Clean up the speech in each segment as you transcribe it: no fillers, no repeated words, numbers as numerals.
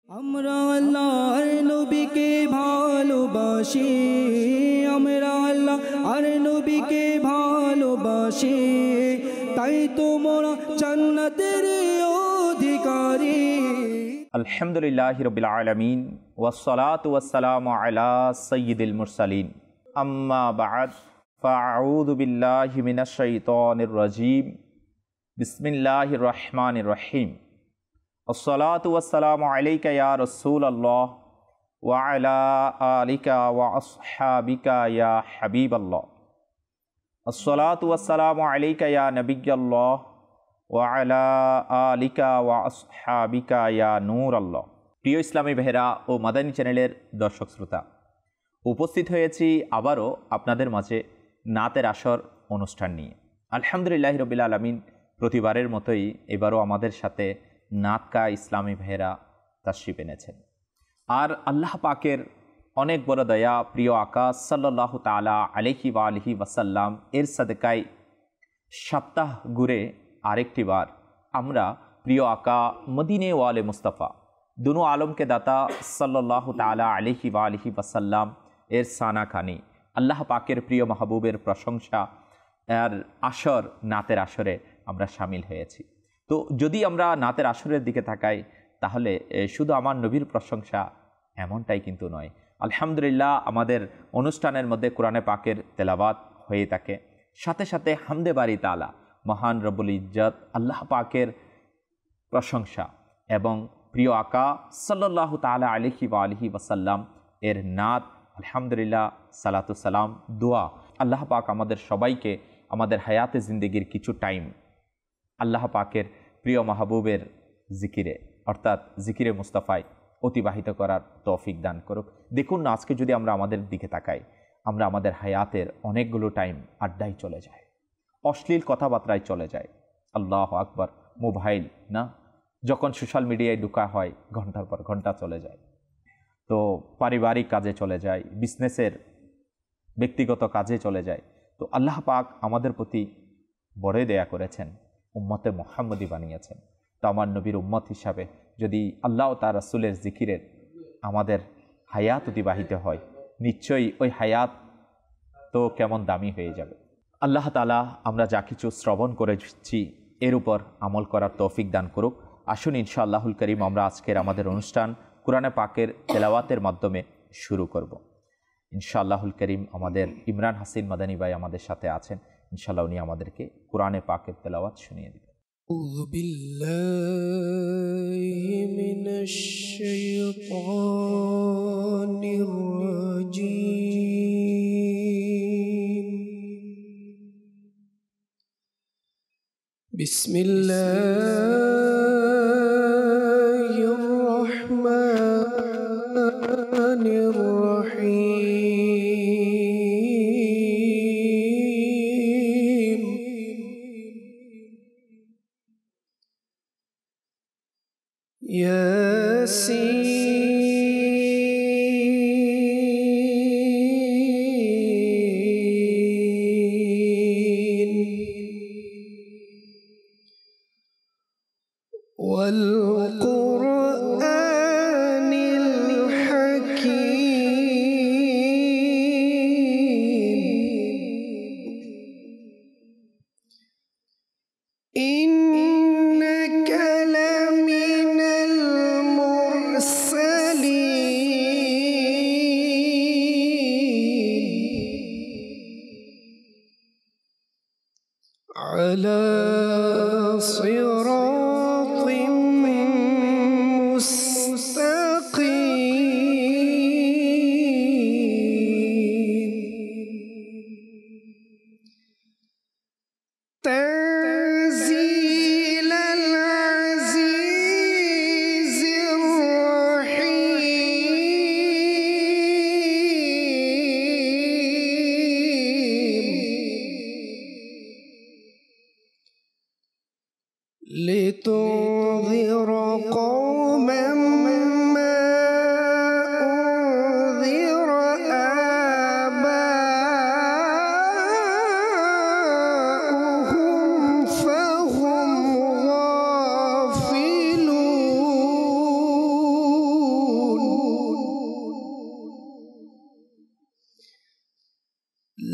আমরা আল্লাহর নবীকে ভালোবাসি, আমরা আল্লাহর নবীকে ভালোবাসি, তাই তো মোরা জান্নাতের অধিকারী। আলহামদুলিল্লাহি রাব্বিল আলামিন ওয়াসসালাতু ওয়াসসালামু আলা সাইয়্যিদিল মুরসালিন, আম্মা বা'দ, ফাআউযু বিল্লাহি মিনাশ শাইতানির রাজীম। বিসমিল্লাহির রহমানির রহিম। আসসালাতু ওয়াসসালামু আলাইকা ইয়া রাসূলাল্লাহ ওয়া আলা আলিকা ওয়া আসহাবিকা ইয়া হাবিবাল্লাহ। আসসালাতু ওয়াসসালামু আলাইকা ইয়া নবিয়্যাল্লাহ ওয়া আলা আলিকা ওয়া আসহাবিকা ইয়া নূরাল্লাহ। প্রিয় ইসলামী বেহেরা ও মাদানী চ্যানেলের দর্শক শ্রোতা, উপস্থিত হয়েছি আবারও আপনাদের মাঝে নাতের আসর অনুষ্ঠান নিয়ে। আলহামদুলিল্লাহি রাব্বিল আলামিন প্রতিবারের মতোই এবারও আমাদের সাথে নাতকা ইসলামী বেহেরা তাশরিফ এনেছেন। আর আল্লাহ পাকের অনেক বড় দয়া, প্রিয় আকা সাল্লাল্লাহু তাআলা আলাইহি ওয়া আলিহি ওয়াসাল্লাম এর সাদকায় সপ্তাহ ঘুরে আরেকটি বার আমরা প্রিয় আকা মদিনে ওয়ালে মুস্তাফা দুনো আলমকে দাতা সাল্লাল্লাহু তাআলা আলাইহি ওয়া আলিহি ওয়াসাল্লাম এর সানাখানি আল্লাহ পাকের প্রিয় মাহবুবের প্রশংসা আর আসর, নাতের আসরে আমরা সামিল হয়েছি। তো যদি আমরা নাতের আসরের দিকে তাকাই তাহলে শুধু আমার নবীর প্রশংসা এমনটাই কিন্তু নয়। আলহামদুলিল্লাহ, আমাদের অনুষ্ঠানের মধ্যে কোরআনে পাকের তেলাওয়াত হয়ে থাকে, সাথে সাথে হামদে বারি তাআলা মহান রব্বুল ইজ্জত আল্লাহ পাকের প্রশংসা এবং প্রিয় আকা সাল্লাল্লাহু তাআলা আলাইহি ওয়া আলিহি ওয়াসাল্লাম এর নাত, আলহামদুলিল্লাহ, সালাতু সালাম, দোয়া। আল্লাহ পাক আমাদের সবাইকে আমাদের হায়াতে জিন্দেগির কিছু টাইম আল্লাহ পাকের প্রিয় মাহবুবের জিকিরে অর্থাৎ জিকিরে মুস্তাফায় অতিবাহিত করার তৌফিক দান করুক। দেখুন না, আজকে যদি আমরা আমাদের দিকে তাকাই, আমরা আমাদের হায়াতের অনেকগুলো টাইম আড্ডায় চলে যায়, অশ্লীল কথাবার্তায় চলে যায়। আল্লাহু আকবার। মোবাইল না, যখন সোশ্যাল মিডিয়ায় ঢোকা হয় ঘন্টার পর ঘন্টা চলে যায়, তো পারিবারিক কাজে চলে যায়, বিজনেসের ব্যক্তিগত কাজে চলে যায়। তো আল্লাহ পাক আমাদের প্রতি বড়ই দয়া করেছেন, উম্মতে মুহাম্মদী বানিয়েছেন। তো আমার নবীর উম্মত হিসাবে যদি আল্লাহ তার রাসূলের জিকিরের আমাদের হায়াত অতিবাহিত হয়, নিশ্চয়ই ওই হায়াত তো কেমন দামি হয়ে যাবে। আল্লাহ তাআলা আমরা যা কিছু শ্রবণ করেছি এর উপর আমল করার তৌফিক দান করুক। আসুন ইনশাআল্লাহুল করিম আমরা আজকের আমাদের অনুষ্ঠান কোরআনে পাকের তেলাওয়াতের মাধ্যমে শুরু করব। ইনশাআল্লাহুল করিম আমাদের ইমরান হাসিন মাদানী ভাই আমাদের সাথে আছেন। ইনশাআল্লাহ উনি আমাদেরকে কোরআনে পাকের তেলাওয়াত শুনিয়ে দিবেন। আউযু বিল্লাহি মিনাশ শাইতানির রাজীম। বিসমিল্লাহির রহমানির রহিম। ইয়াসিন ওয়াল কুরআনিল হাকীম। إنك لمن المرسلين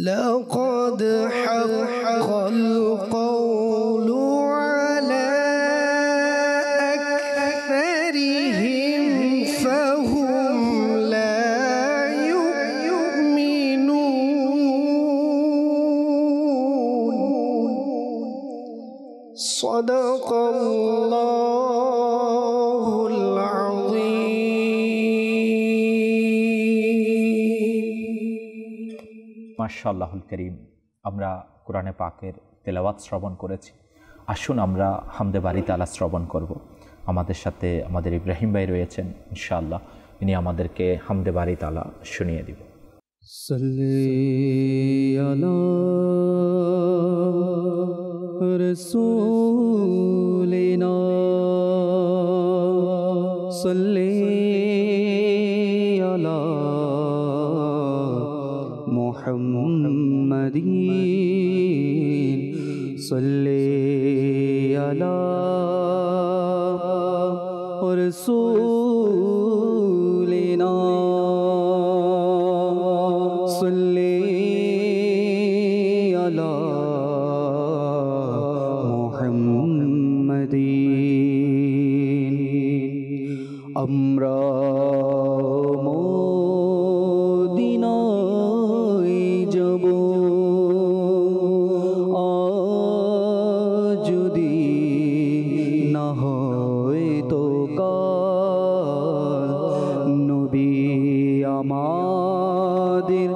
لقد حق القول على أكثرهم فهم لا يؤمنون صدق الله العظيم মাশাআল্লাহুল করিম। আমরা কোরআনে পাকের তেলাওয়াত শ্রবণ করেছি। আসুন আমরা হামদে বারি তাআলা শ্রবণ করব। আমাদের সাথে আমাদের ইব্রাহিম ভাই রয়েছেন, ইনশাআল্লাহ ইনি আমাদেরকে হামদে বারি তাআলা শুনিয়ে দিব। সাল্লি আলা রাসূলিনা সাল্লি আলা মুহাম্মাদিন সাল্লি আলা রাসূলিনা সাল্লি আলা মুহাম্মাদিন। আমরা মদিনায় যাব আজ যদি না হয় তো কাল নবী আমাদের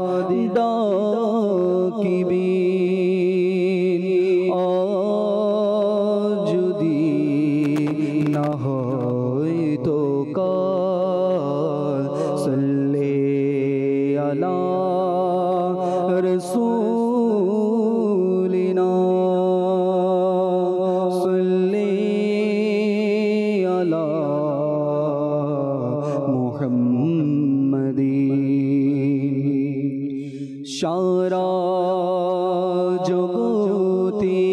ডাকিবেন আজ যদি না হয় তো কাল সাল্লি আলা রাসূলিনা সাল্লি আলা মুহাম্মাদিন। সারা জগতে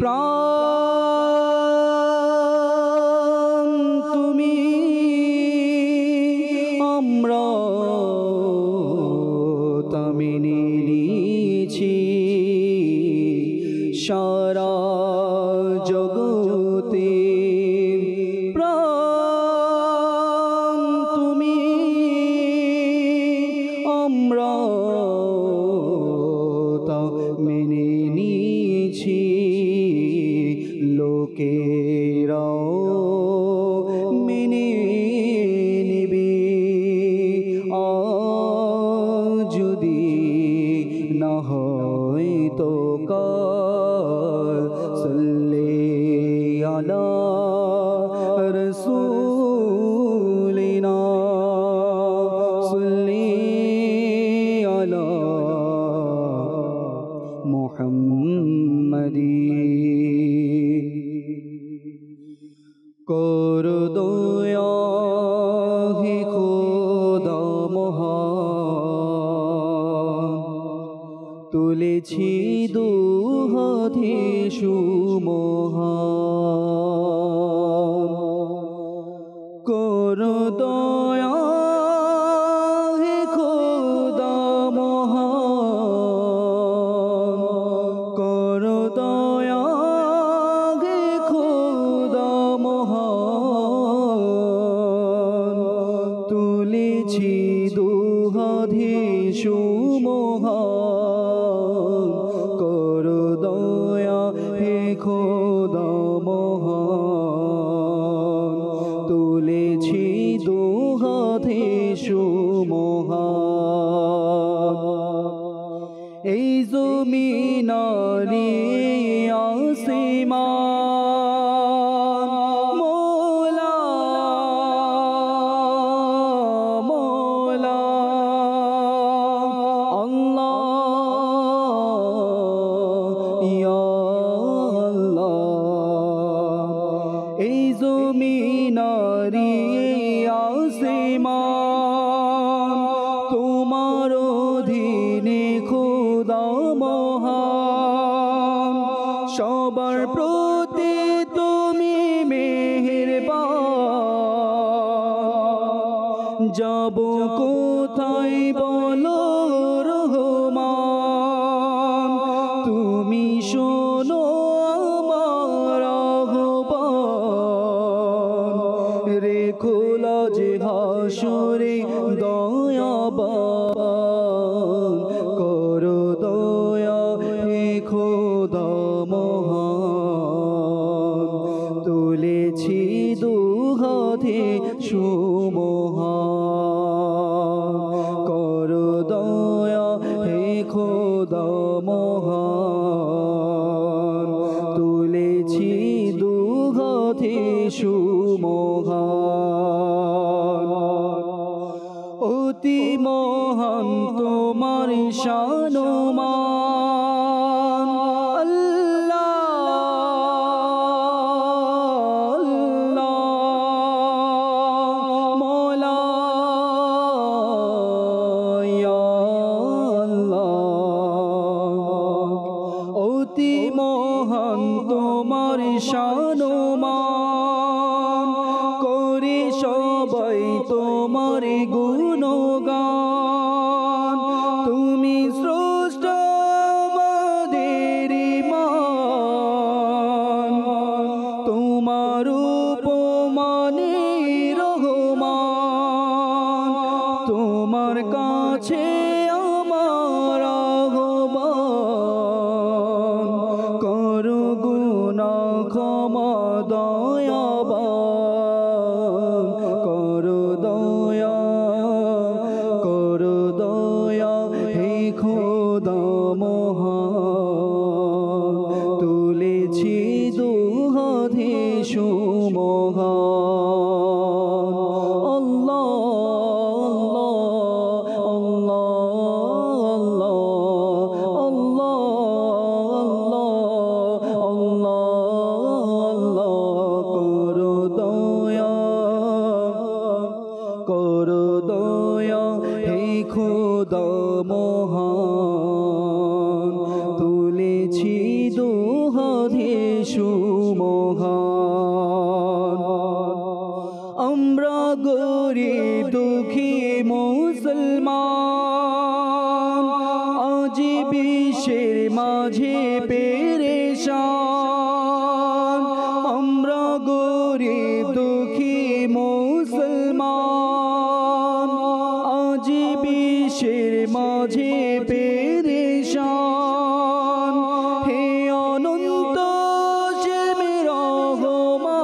প্রাণ তুমি, আমরা তা মেনে নিয়েছি। সারা জগতে প্রাণ তুমি, আমরা তা মেনে নিয়েছি। লোকেরাও মেনে নিবে আজ যদি না হয় তো কাল সাল্লি আলা রাসূলিনা সাল্লি আলা মুহাম্মাদিন। কর দয়া হে খোদা মহান, তুলেছি দুহাতে সুমহান। কর দয়া হে খোদা মহান, কর দয়া হে খোদা মহান। তুলেছি দুহাতে সুমহান। কর দয়া হে খোদা মহান। তুলেছি দুহাতে সুমহান। এই জমিনারি আসমান মোলা মোলা আল্লাহ ইয়া আল্লাহ। এই জমিনারি আসমান তোমার অধীনে খোদা মহান। সবার প্রতি তুমি মেহেরবান। যাব কোথায় বলো রহ হাসরে দয়াবান করো দয়া হে খোদা মহান তুলেছি দুহাতে সুমহান করো দয়া হে খোদা মহান তুলেছি দুহাতে সুমহান অতি মহান তোমার শানুমান অতি মহান তোমার শানুমান করে সবাই তোমার গুণগান তুমি স্রষ্টা আমাদের ইমান তোমার উপমানে রহমান তোমার কাছে আমার আহ্বান করো গুনাহ ক্ষমা দয়াবান করো দয়া হে খোদা মহান তুলেছি দুহাতে সুমহান আল্লাহ আল্লাহ আল্লাহ আল্লাহ করো দয়া হে খোদা মহান তুলেছি দুহাতে সুমহান আমরা গরিব দুঃখী মুসলমান আজ বিশ্বের মাঝে পেরেশান আমরা গরিব দুঃখী মুসলমান আজ বিশ্বের মাঝে পেরেশান হে অনন্ত রহমান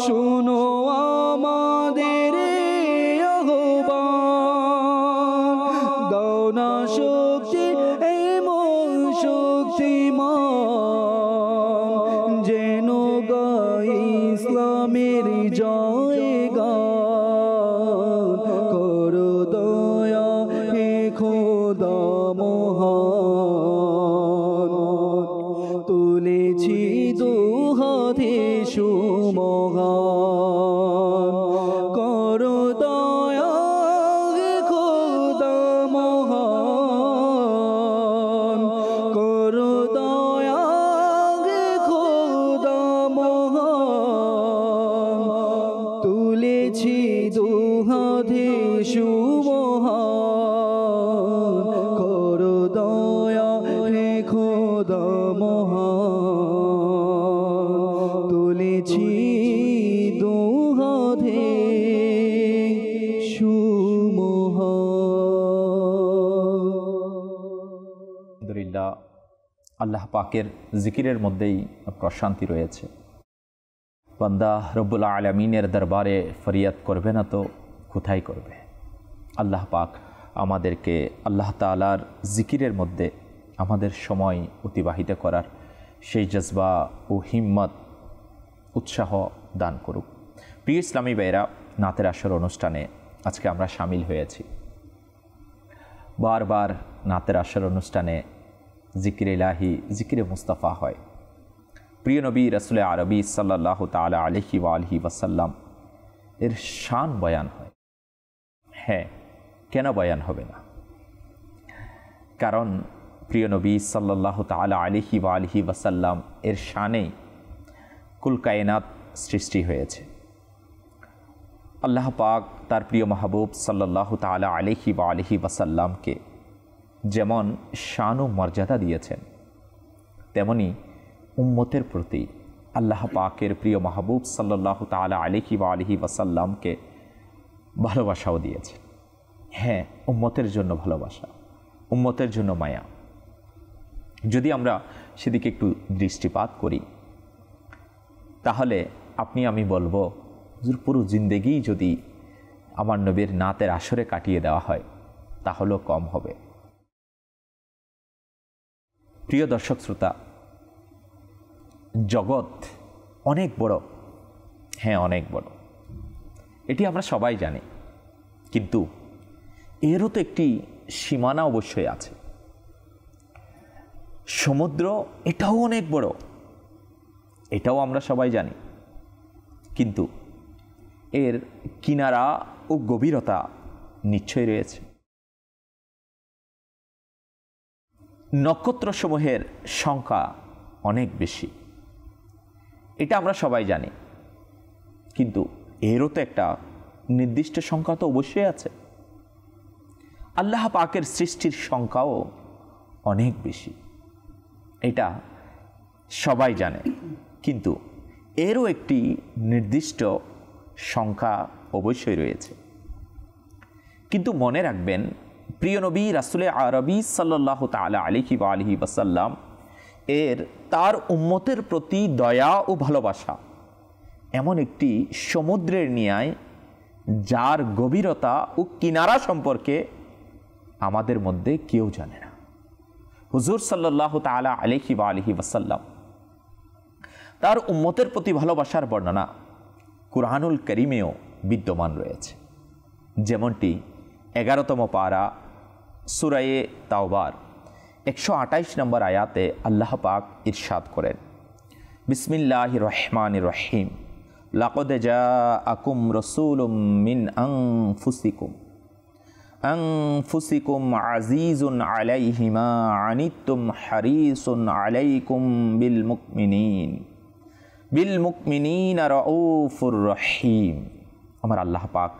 শুনো আমাদের আহ্বান দাও না শক্তি এমন শক্তিমান যেন গাই ইসলামের জয়গান করো দয়া হে খোদা মহান তুলেছি দুহাতে সুমহান করো দয়া হে খোদা মহান করো দয়া হে খোদা মহান তুলেছি দুহাতে সুমহান করো দয়া হে খোদা মহান তুলেছি দুহাতে সুমহান। আলহামদুলিল্লাহ, আল্লাহ পাকের জিকিরের মধ্যেই প্রশান্তি রয়েছে। বান্দা রব্বুল আলামিনের দরবারে ফরিয়াদ করবে না তো কোথায় করবে? আল্লাহ পাক আমাদেরকে আল্লাহ তাআলার জিকিরের মধ্যে আমাদের সময় অতিবাহিত করার সেই জজবা ও হিম্মত উৎসাহ দান করুক। প্রিয় ইসলামী ভাইরা, নাতের আসর অনুষ্ঠানে আজকে আমরা সামিল হয়েছি। বারবার নাতের আসর অনুষ্ঠানে জিকির ইলাহি, জিকিরে মুস্তাফা হয়। প্রিয় নবী রাসূল আরবি সাল্লাল্লাহু তাআলা আলাইহি ওয়া আলিহি ওয়াসাল্লাম এর শান বয়ান হয়। হ্যাঁ, কেন বয়ান হবে না? কারণ প্রিয় নবী সাল্লাল্লাহু তাআলা আলাইহি ওয়া আলিহি ওয়াসাল্লাম এর শানেই কুল কায়নাত সৃষ্টি হয়েছে। আল্লাহ পাক তার প্রিয় মাহবুব সাল্লাল্লাহু তাআলা আলাইহি ওয়া আলিহি ওয়াসাল্লামকে যেমন শান ও মর্যাদা দিয়েছেন, তেমনি উম্মতের প্রতি আল্লাহ পাকের প্রিয় মাহবুব সাল্লাল্লাহু তাআলা আলাইহি ওয়া আলিহি ওয়াসাল্লামকে ভালোবাসাও দিয়েছে। হ্যাঁ, উম্মতের জন্য ভালোবাসা, উম্মতের জন্য মায়া। যদি আমরা সেদিকে একটু দৃষ্টিপাত করি, তাহলে আপনি আমি বলবো হুজুর পুরো জিন্দেগি যদি আমার নবীর নাতের আসরে কাটিয়ে দেওয়া হয় তাহলেও কম হবে। প্রিয় দর্শক শ্রোতা, জগৎ অনেক বড়, হ্যাঁ অনেক বড়, এটি আমরা সবাই জানি, কিন্তু এরও তো একটি সীমানা অবশ্যই আছে। সমুদ্র এটাও অনেক বড়, এটাও আমরা সবাই জানি, কিন্তু এর কিনারা ও গভীরতা নিশ্চয়ই রয়েছে। নক্ষত্রসমূহের সংখ্যা অনেক বেশি, এটা আমরা সবাই জানি, কিন্তু এরও তো একটা নির্দিষ্ট সংখ্যা তো অবশ্যই আছে। আল্লাহ পাকের সৃষ্টির সংখ্যাও অনেক বেশি, এটা সবাই জানে, কিন্তু এরও একটি নির্দিষ্ট সংখ্যা অবশ্যই রয়েছে। কিন্তু মনে রাখবেন, প্রিয় নবী রাসূলে আরবি সাল্লাল্লাহু তাআলা আলাইহি ওয়া আলিহি ওয়াসাল্লাম এর তার উম্মতের প্রতি দয়া ও ভালোবাসা এমন একটি সমুদ্রের ন্যায়, যার গভীরতা ও কিনারা সম্পর্কে আমাদের মধ্যে কেউ জানে না। হুজুর সাল্লাল্লাহু তাআলা আলাইহি ওয়া আলিহি ওয়াসাল্লাম তার উম্মতের প্রতি ভালোবাসার বর্ণনা কুরআনুল কারীমেও বিদ্যমান রয়েছে। যেমনটি 11তম পারা সূরায়ে তাওবার 128 নম্বর আয়াতে আল্লাহ পাক ইরশাদ করেন, বিসমিল্লাহির রহমানির রহিম, লাকাদ জাআকুম রাসূলুম মিন আনফুসিকুম আজিজুন আলাইহি মা আনিতুম হারিসুন আলাইকুম বিল মুমিনিনা রাউফুর রহিম। আমার আল্লাহ পাক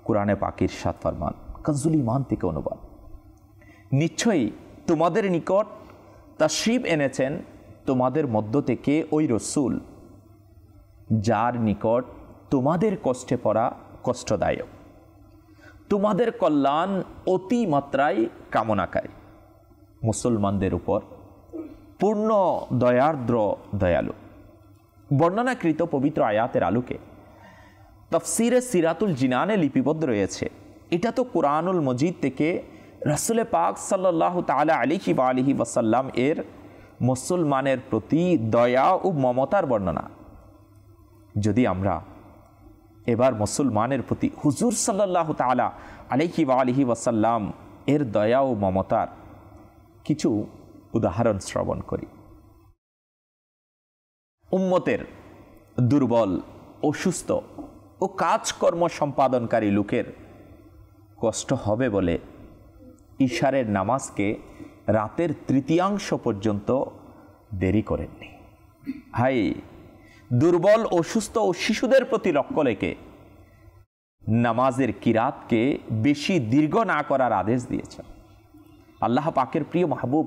কুরআনে পাক ইরশাদ ফরমান, কানজুল ঈমান থেকে অনুবাদ, নিশ্চয়ই তোমাদের নিকট তাশরীফ এনেছেন তোমাদের মধ্য থেকে ওই রসূল, যার নিকট তোমাদের কষ্টে পড়া কষ্টদায়ক, তোমাদের কল্যাণ অতি মাত্রায় কামনাকারী, মুসলমানদের উপর পূর্ণ দয়ার্দ্র দয়ালু। বর্ণনাকৃত পবিত্র আয়াতের আলোকে তাফসিরে সিরাতুল জিনানে লিপিবদ্ধ রয়েছে। এটা তো কুরআনুল মজিদ থেকে রাসূলে পাক সাল্লাল্লাহু তাআলা আলাইহি ওয়া আলিহি ওয়াসাল্লাম এর মুসলমানের প্রতি দয়া ও মমতার বর্ণনা। যদি আমরা এবার মুসলমানের প্রতি হুজুর সাল্লাল্লাহু তাআলা আলাইহি ওয়া আলিহি ওয়াসাল্লাম এর দয়া ও মমতার কিছু উদাহরণ শ্রবণ করি। উম্মতের দুর্বল, অসুস্থ ও কাজকর্ম সম্পাদনকারী লোকের কষ্ট হবে বলে ইশারের নামাজকে রাতের তৃতীয়াংশ পর্যন্ত দেরি করেননি। হাই, দুর্বল, অসুস্থ ও শিশুদের প্রতি লক্ষ্য রেখে নামাজের কিরাতকে বেশি দীর্ঘ না করার আদেশ দিয়েছেন। আল্লাহ পাকের প্রিয় মাহবুব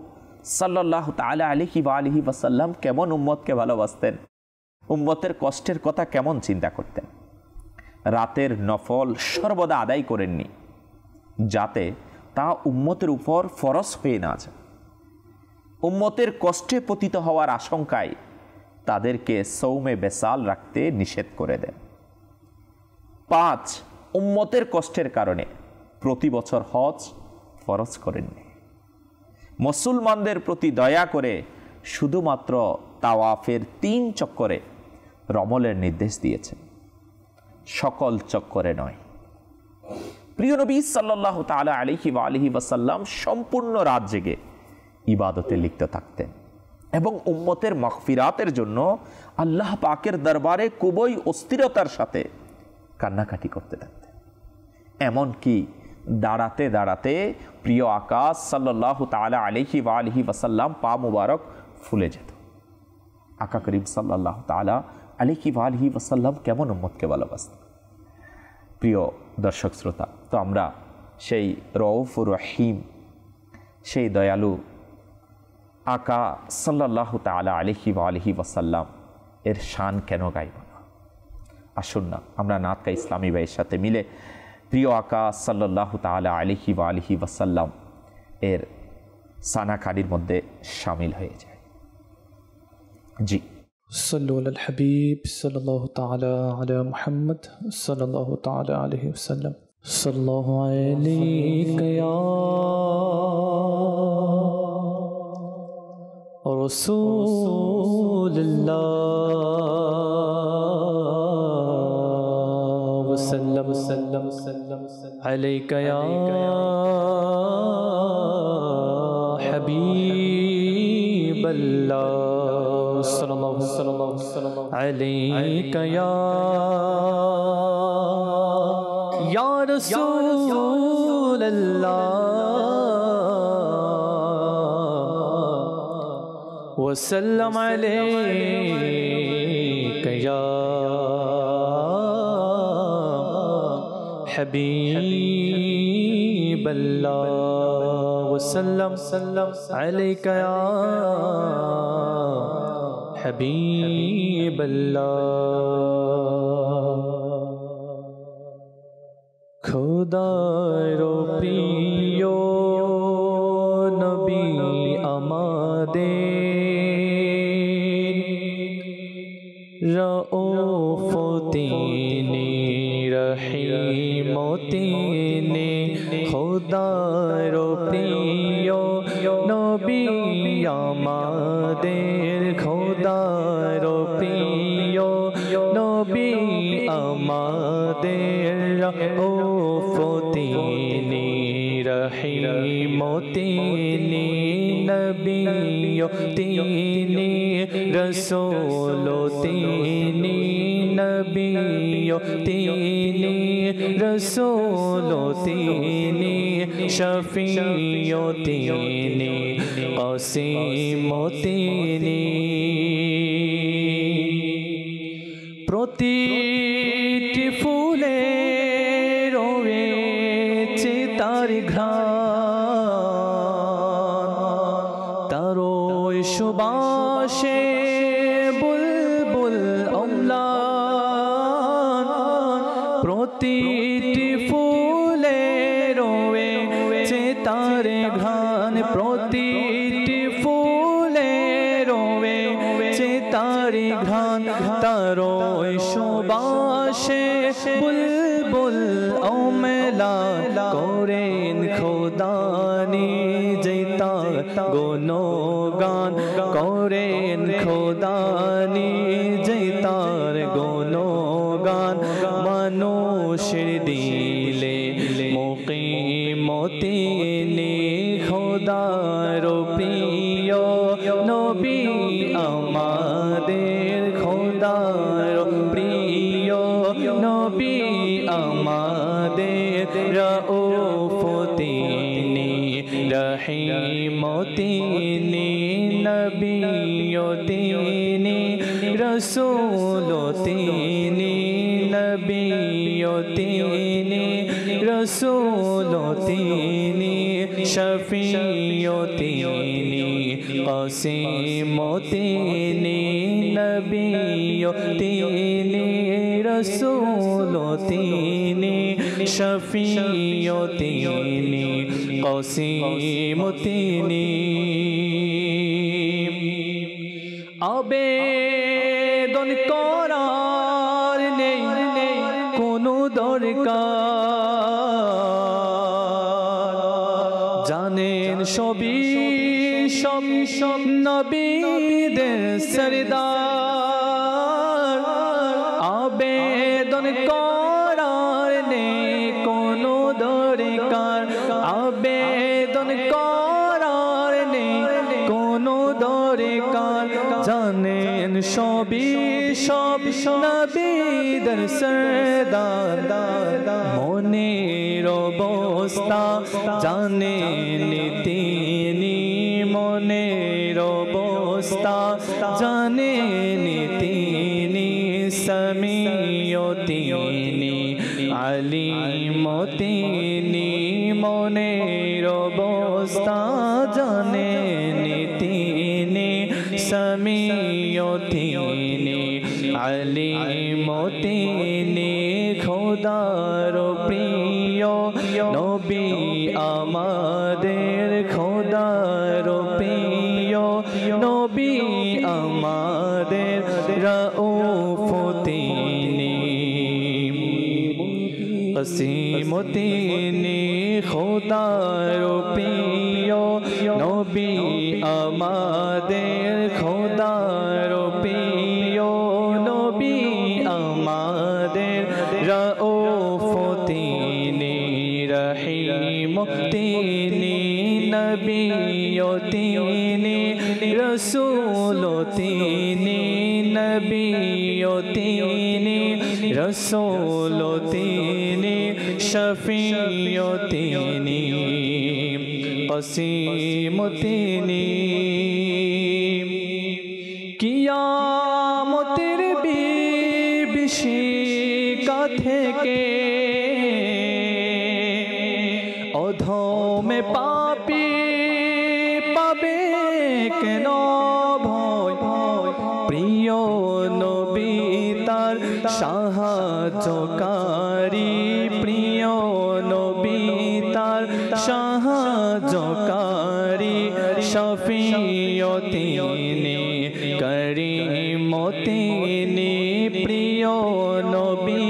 সাল্লাল্লাহু তাআলা আলাইহি ওয়া আলিহি ওয়াসাল্লাম কেমন উম্মতকে ভালোবাসতেন, উম্মতের কষ্টের কথা কেমন চিন্তা করতেন। রাতের নফল সর্বদা আদায় করেননি, যাতে তা উম্মতের উপর ফরজ হয়ে না যায়। উম্মতের কষ্টে পতিত হওয়ার আশঙ্কায় তাদেরকে সৌমে বেসাল রাখতে নিষেধ করে দেন। 5, উম্মতের কষ্টের কারণে প্রতি বছর হজ ফরজ করেননি। মুসলমানদের প্রতি দয়া করে শুধুমাত্র তাওয়াফের 3 চক্করে রমলের নির্দেশ দিয়েছেন, সকল চক্করে নয়। প্রিয় নবী সাল্লাল্লাহু তাআলা আলাইহি ওয়া আলিহি ওয়াসাল্লাম সম্পূর্ণ রাত জেগে ইবাদতে লিপ্ত থাকতেন এবং উম্মতের মাগফিরাতের জন্য আল্লাহ পাকের দরবারে খুবই অস্থিরতার সাথে কান্নাকাটি করতে থাকতেন। এমনকি দাঁড়াতে দাঁড়াতে প্রিয় আকা সাল্লাল্লাহু তাআলা আলাইহি ওয়া আলিহি ওয়াসাল্লাম পা মুবারক ফুলে যেত। আকা করিম সাল্লাল্লাহু তাআলা আলাইহি ওয়া আলিহি ওয়াসাল্লাম কেমন উম্মতকে ভালোবাসতেন। প্রিয় দর্শক শ্রোতা, তো আমরা সেই রউফুর রহিম, সেই দয়ালু আকা সাল্লাল্লাহু তাআলা আলাইহি ওয়া আলিহি ওয়াসাল্লাম এর শান কেন গাইব না? আসুন না আমরা নাতকা ইসলামী ভাইয়ের সাথে মিলে প্রিয় আকা সাল্লাল্লাহু তাআলা আলাইহি ওয়া আলিহি ওয়াসাল্লাম এর সানাকারির মধ্যে শামিল হয়ে যায়। জি, صلوا على الحبيب صلى الله تعالى على محمد صلى الله تعالى عليه وسلم صلى الله عليك يا رسول الله وسلم عليك يا حبيب الله صلى الله عليك يا رسول الله وسلم عليك يا حبيب الله وسلم عليك يا حبيب الله খোদার প্রিয় নবী আমাদের রউফ তিনি রহিম তিনি খোদার প্রিয় নবী আমাদের খোদার প্রিয় নবী আমাদের রউফ তিনি রহিম তিনি নবী তিনি রসূল তিনি নবী তিনি রসূল তিনি শফিঈ তিনি কাসিম তিনি প্রতিটি ফুলে রয়েছে তার ঘ্রাণ তার সুবাসে বুলবুল অম্লান প্রতিটি ফুলে রয়েছে তার ঘ্রাণ প্রতিটি ফুলে রয়েছে তার ঘ্রাণ তার সুবাসে বুলবুল অম্লান করেন খোদানি যেতা গুণগান করেন খোদানি যেতার গুণগান মানুষের দিলে মুকিম তিনি খোদার প্রিয় নবী আমাদের খোদার প্রিয় নবী আমাদের রউফ তিনি রহিম তিনি নবী তিনি রসূল তিনি নবী তিনি রসূল তিনি শফিঈ তিনি কাসিম তিনি নবী তিনি রসূল তিনি শফিঈ তিনি কাসিম তিনি আবেদন করার নেই কোনো দরকার জানেন সবই সব নবীদের সরদার আবেদন করার নেই কোনো দরকার আবেদন করার নেই কোনো দরকার জানেন সবই সব নবীদের সরদার মনের অবস্থা জানেন তিনি মনের অবস্থা জানেন তিনি সামিঈ তিনি আলিম তিনি মনের অবস্থা জানেন তিনি সামিঈ তিনি আলিম তিনি খোদার প্রিয় নবী আমাদের খোদার প্রিয় নবী আমাদের রাউফ তিনি কাসিম তিনি খোদার প্রিয় নবী আমাদের খোদার প্রিয় নবী আমাদের রাউফ তিনি রহিম তিনি নবী তিনি রসূল তিনি নবী তিনি রসূল তিনি শফিউ তিনি কাসিম তিনি কিয়ামতের বিভীষিকা থেকে অধমে পাপী পাবে কেন ভয় প্রিয় নবী তার সাহায্যকারী প্রিয় নবী তার সাহায্যকারী শফিউ তিনি করিম তিনি প্রিয় নবী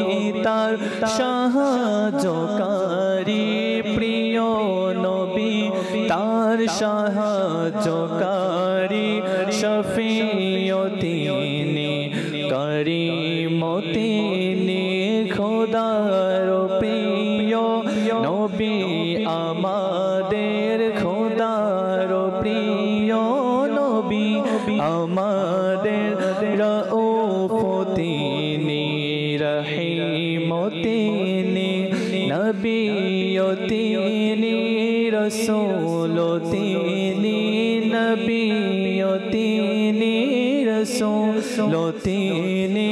তার সাহায্যকারী প্রিয় নবী তার সাহায্যকারী শফিউ তিনি করিম তিনি খোদার প্রিয় নবী আমাদের খোদার প্রিয় নবী আমাদের রাউফ তিনি রহিম তিনি নবী তিনি রসূল তিনি নবী তিনি রসূল তিনি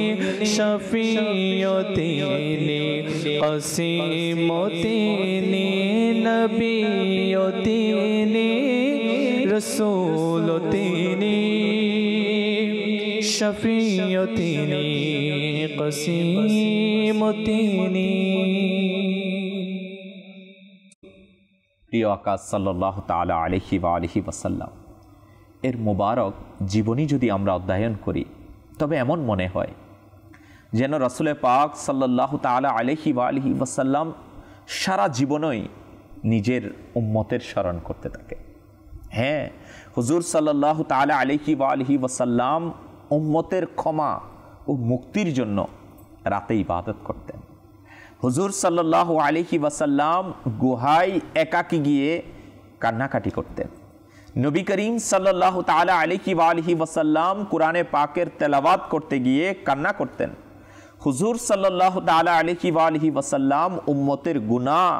শফিউ তিনি কাসিম তিনি নবী তিনি রসূল তিনি শফিউ তিনি কাসিম তিনি। প্রিয় আকাশ সাল্লাল্লাহু তাআলা আলাইহি ওয়া আলিহি ওয়াসাল্লাম এর মোবারক জীবনী যদি আমরা অধ্যয়ন করি তবে এমন মনে হয় যেন রাসূল পাক সাল্লাল্লাহু তাআলা আলাইহি ওয়া আলিহি ওয়াসাল্লাম সারা জীবনই নিজের উম্মতের স্মরণ করতে থাকে। হ্যাঁ, হুজুর সাল্লাল্লাহু তাআলা আলাইহি ওয়া আলিহি ওয়াসাল্লাম উম্মতের ক্ষমা ও মুক্তির জন্য রাতে ইবাদত করতেন। হুজুর সাল্লাল্লাহু আলাইহি ওয়াসাল্লাম গুহায় একাকী গিয়ে কান্নাকাটি করতেন। নবী করিম সাল্লাল্লাহু তাআলা আলাইহি ওয়া আলিহি ওয়াসাল্লাম কোরআনে পাকের তেলাওয়াত করতে গিয়ে কান্না করতেন। হুজুর সাল্লাল্লাহু তাআলা আলাইহি ওয়া আলিহি ওয়াসাল্লাম উম্মতের গুনাহ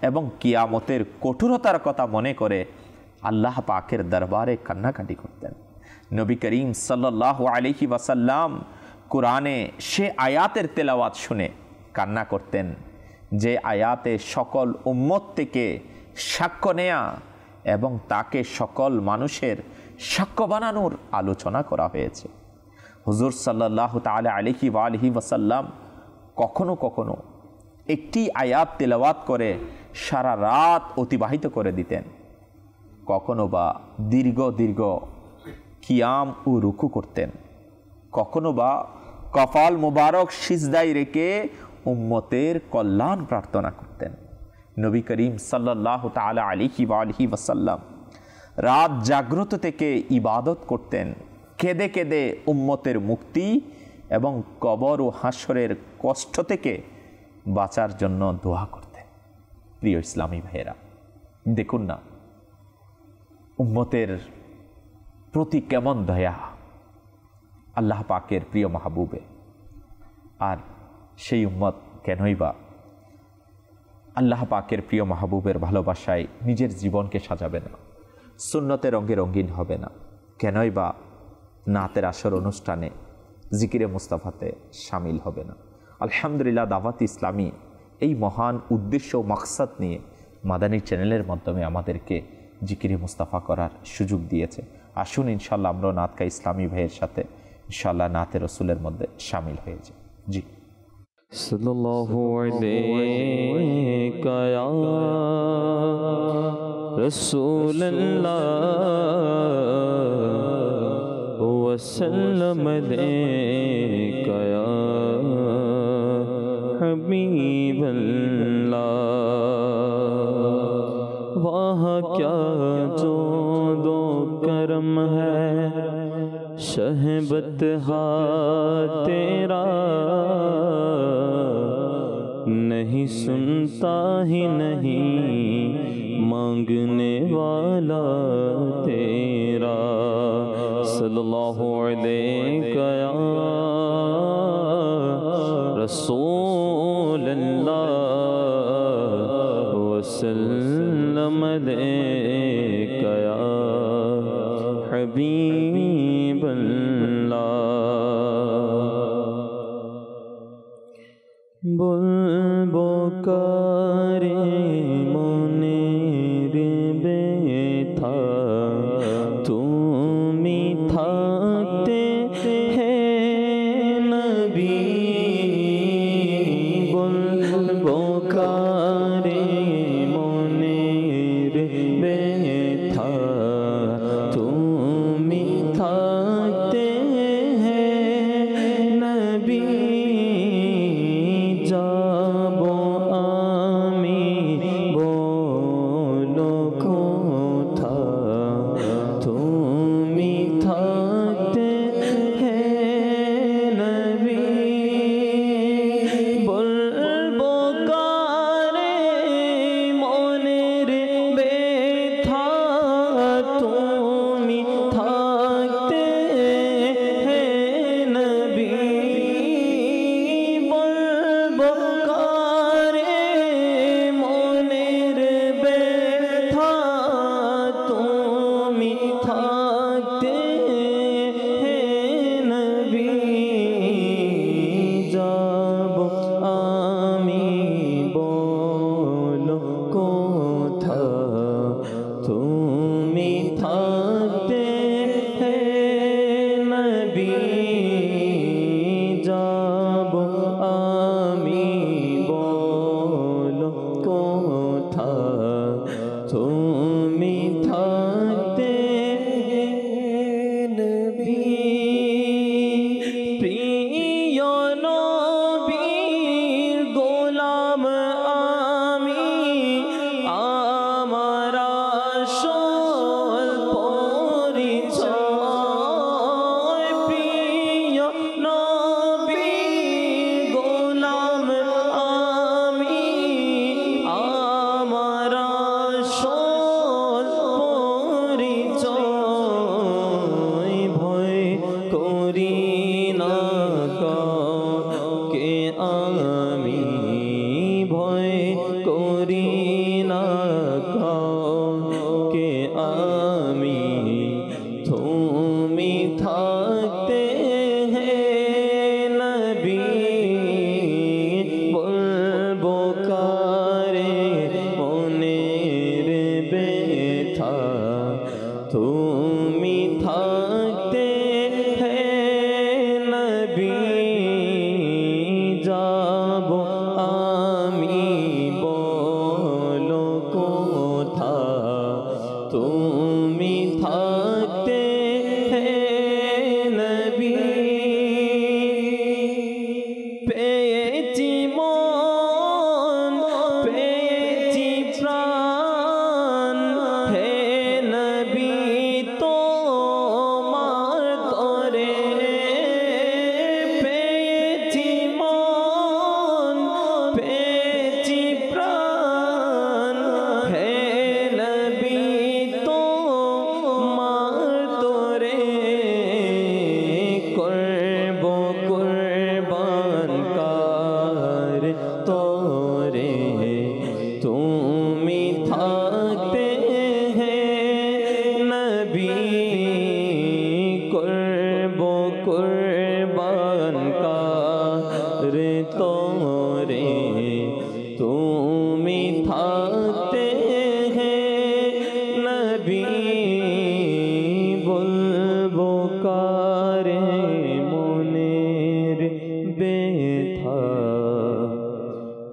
এবং কিয়ামতের কঠোরতার কথা মনে করে আল্লাহ পাকের দরবারে কান্নাকাটি করতেন। নবী করিম সাল্লাল্লাহু আলাইহি ওয়াসাল্লাম কোরআনে সে আয়াতের তেলাওয়াত শুনে কান্না করতেন যে আয়াতে সকল উম্মত থেকে সাক্ষ্য নেয়া এবং তাকে সকল মানুষের সাক্ষ্য বানানোর আলোচনা করা হয়েছে। হুজুর সাল্লাল্লাহু তাআলা আলাইহি ওয়া আলিহি ওয়াসাল্লাম কখনো কখনো একটি আয়াত তেলাওয়াত করে সারা রাত অতিবাহিত করে দিতেন, কখনো বা দীর্ঘ দীর্ঘ কিয়াম ও রুকু করতেন, কখনো বা কপাল মুবারক সিজদায় রেখে উম্মতের কল্যাণ প্রার্থনা করতেন। নবী করিম সাল্লাল্লাহু তাআলা আলাইহি ওয়া আলিহি ওয়াসাল্লাম রাত জাগ্রত থেকে ইবাদত করতেন, কেঁদে কেঁদে উম্মতের মুক্তি এবং কবর ও হাসরের কষ্ট থেকে বাঁচার জন্য দোয়া করতেন। প্রিয় ইসলামী ভাইয়েরা, দেখুন না উম্মতের প্রতি কেমন দয়া আল্লাহ পাকের প্রিয় মাহবুবে। আর সেই উম্মত কেনই বা আল্লাহ পাকের প্রিয় মাহবুবের ভালোবাসায় নিজের জীবনকে সাজাবে না, সুন্নতে রঙে রঙিন হবে না, কেনই বা নাতের আসর অনুষ্ঠানে জিকিরে মুস্তাফাতে শামিল হবে না। আলহামদুলিল্লাহ, দাওয়াত ইসলামী এই মহান উদ্দেশ্য ও মাকসাদ নিয়ে মাদানী চ্যানেলের মাধ্যমে আমাদেরকে জিকিরে মুস্তাফা করার সুযোগ দিয়েছে। আসুন ইনশাল্লাহ আমরা নাতকা ইসলামী ভাইয়ের সাথে ইনশাআল্লাহ নাতে রসুলের মধ্যে শামিল হয়ে যায়। জি। सल्लल्लाहु अलैका या रसूलल्लाह वसल्लम अलैका या हबीबल्लाह। वाह क्या जो दो करम है शहबत हा तेरा, नहीं सुनता ही नहीं मांगने वाला तेरा। सल्लल्लाहु अलैका या रसूल अल्लाह वसल्लम अलैका या हबीब अल्लाह। बुलबुकारे मुनीर बेथा तुमी थाते हैं नबी। बुलबुकारे मुनीर बेथा तुमी थाते हैं नबी। जाबो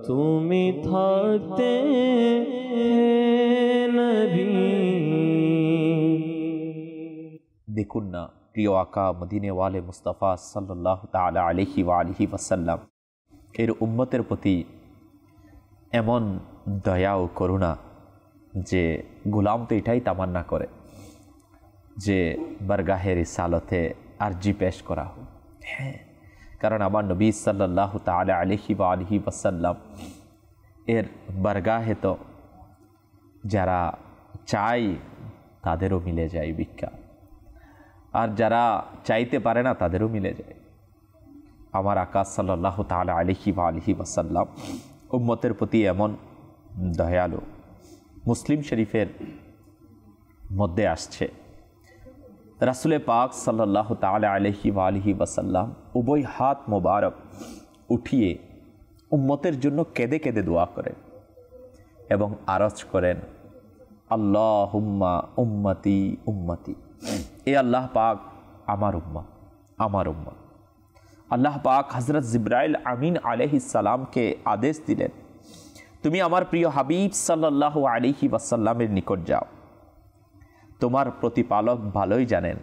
তুমি থাকতে হে নবী। দেখুন না প্রিয় আকা মদিনে ওয়ালে মুস্তাফা সাল্লাল্লাহু তাআলা আলাইহি ওয়া আলিহি ওয়াসাল্লাম এর উম্মতের প্রতি এমন দয়া ও করুণা যে গোলাম তো এটাই তামান্না করে যে বারগাহে রিসালতে আরজি পেশ করা হোক। হ্যাঁ, কারণ আমার নবী সাল্লাল্লাহু তাআলা আলাইহি ওয়া আলিহি ওয়াসাল্লাম এর বারগাহে তো যারা চায় তাদেরও মিলে যায় ভিক্ষা, আর যারা চাইতে পারে না তাদেরও মিলে যায়। আমার আকা সাল্লাল্লাহু তাআলা আলাইহি ওয়া আলিহি ওয়াসাল্লাম উম্মতের প্রতি এমন দয়ালু। মুসলিম শরীফের মধ্যে আসছে রাসূলে পাক সাল্লাল্লাহু তাআলা আলাইহি ওয়া আলিহি ওয়াসাল্লাম উভয় হাত মোবারক উঠিয়ে উম্মতের জন্য কেঁদে কেঁদে দোয়া করেন এবং আরজ করেন, আল্লাহুম্মা উম্মতি উম্মতি, এ আল্লাহ পাক আমার উম্মত আমার উম্মত। আল্লাহ পাক হযরত জিবরাইল আমিন আলাইহিস সালামকে আদেশ দিলেন, তুমি আমার প্রিয় হাবিব সাল্লাল্লাহু আলাইহি ওয়াসাল্লামের নিকট যাও, তোমার প্রতিপালক ভালোই জানেন,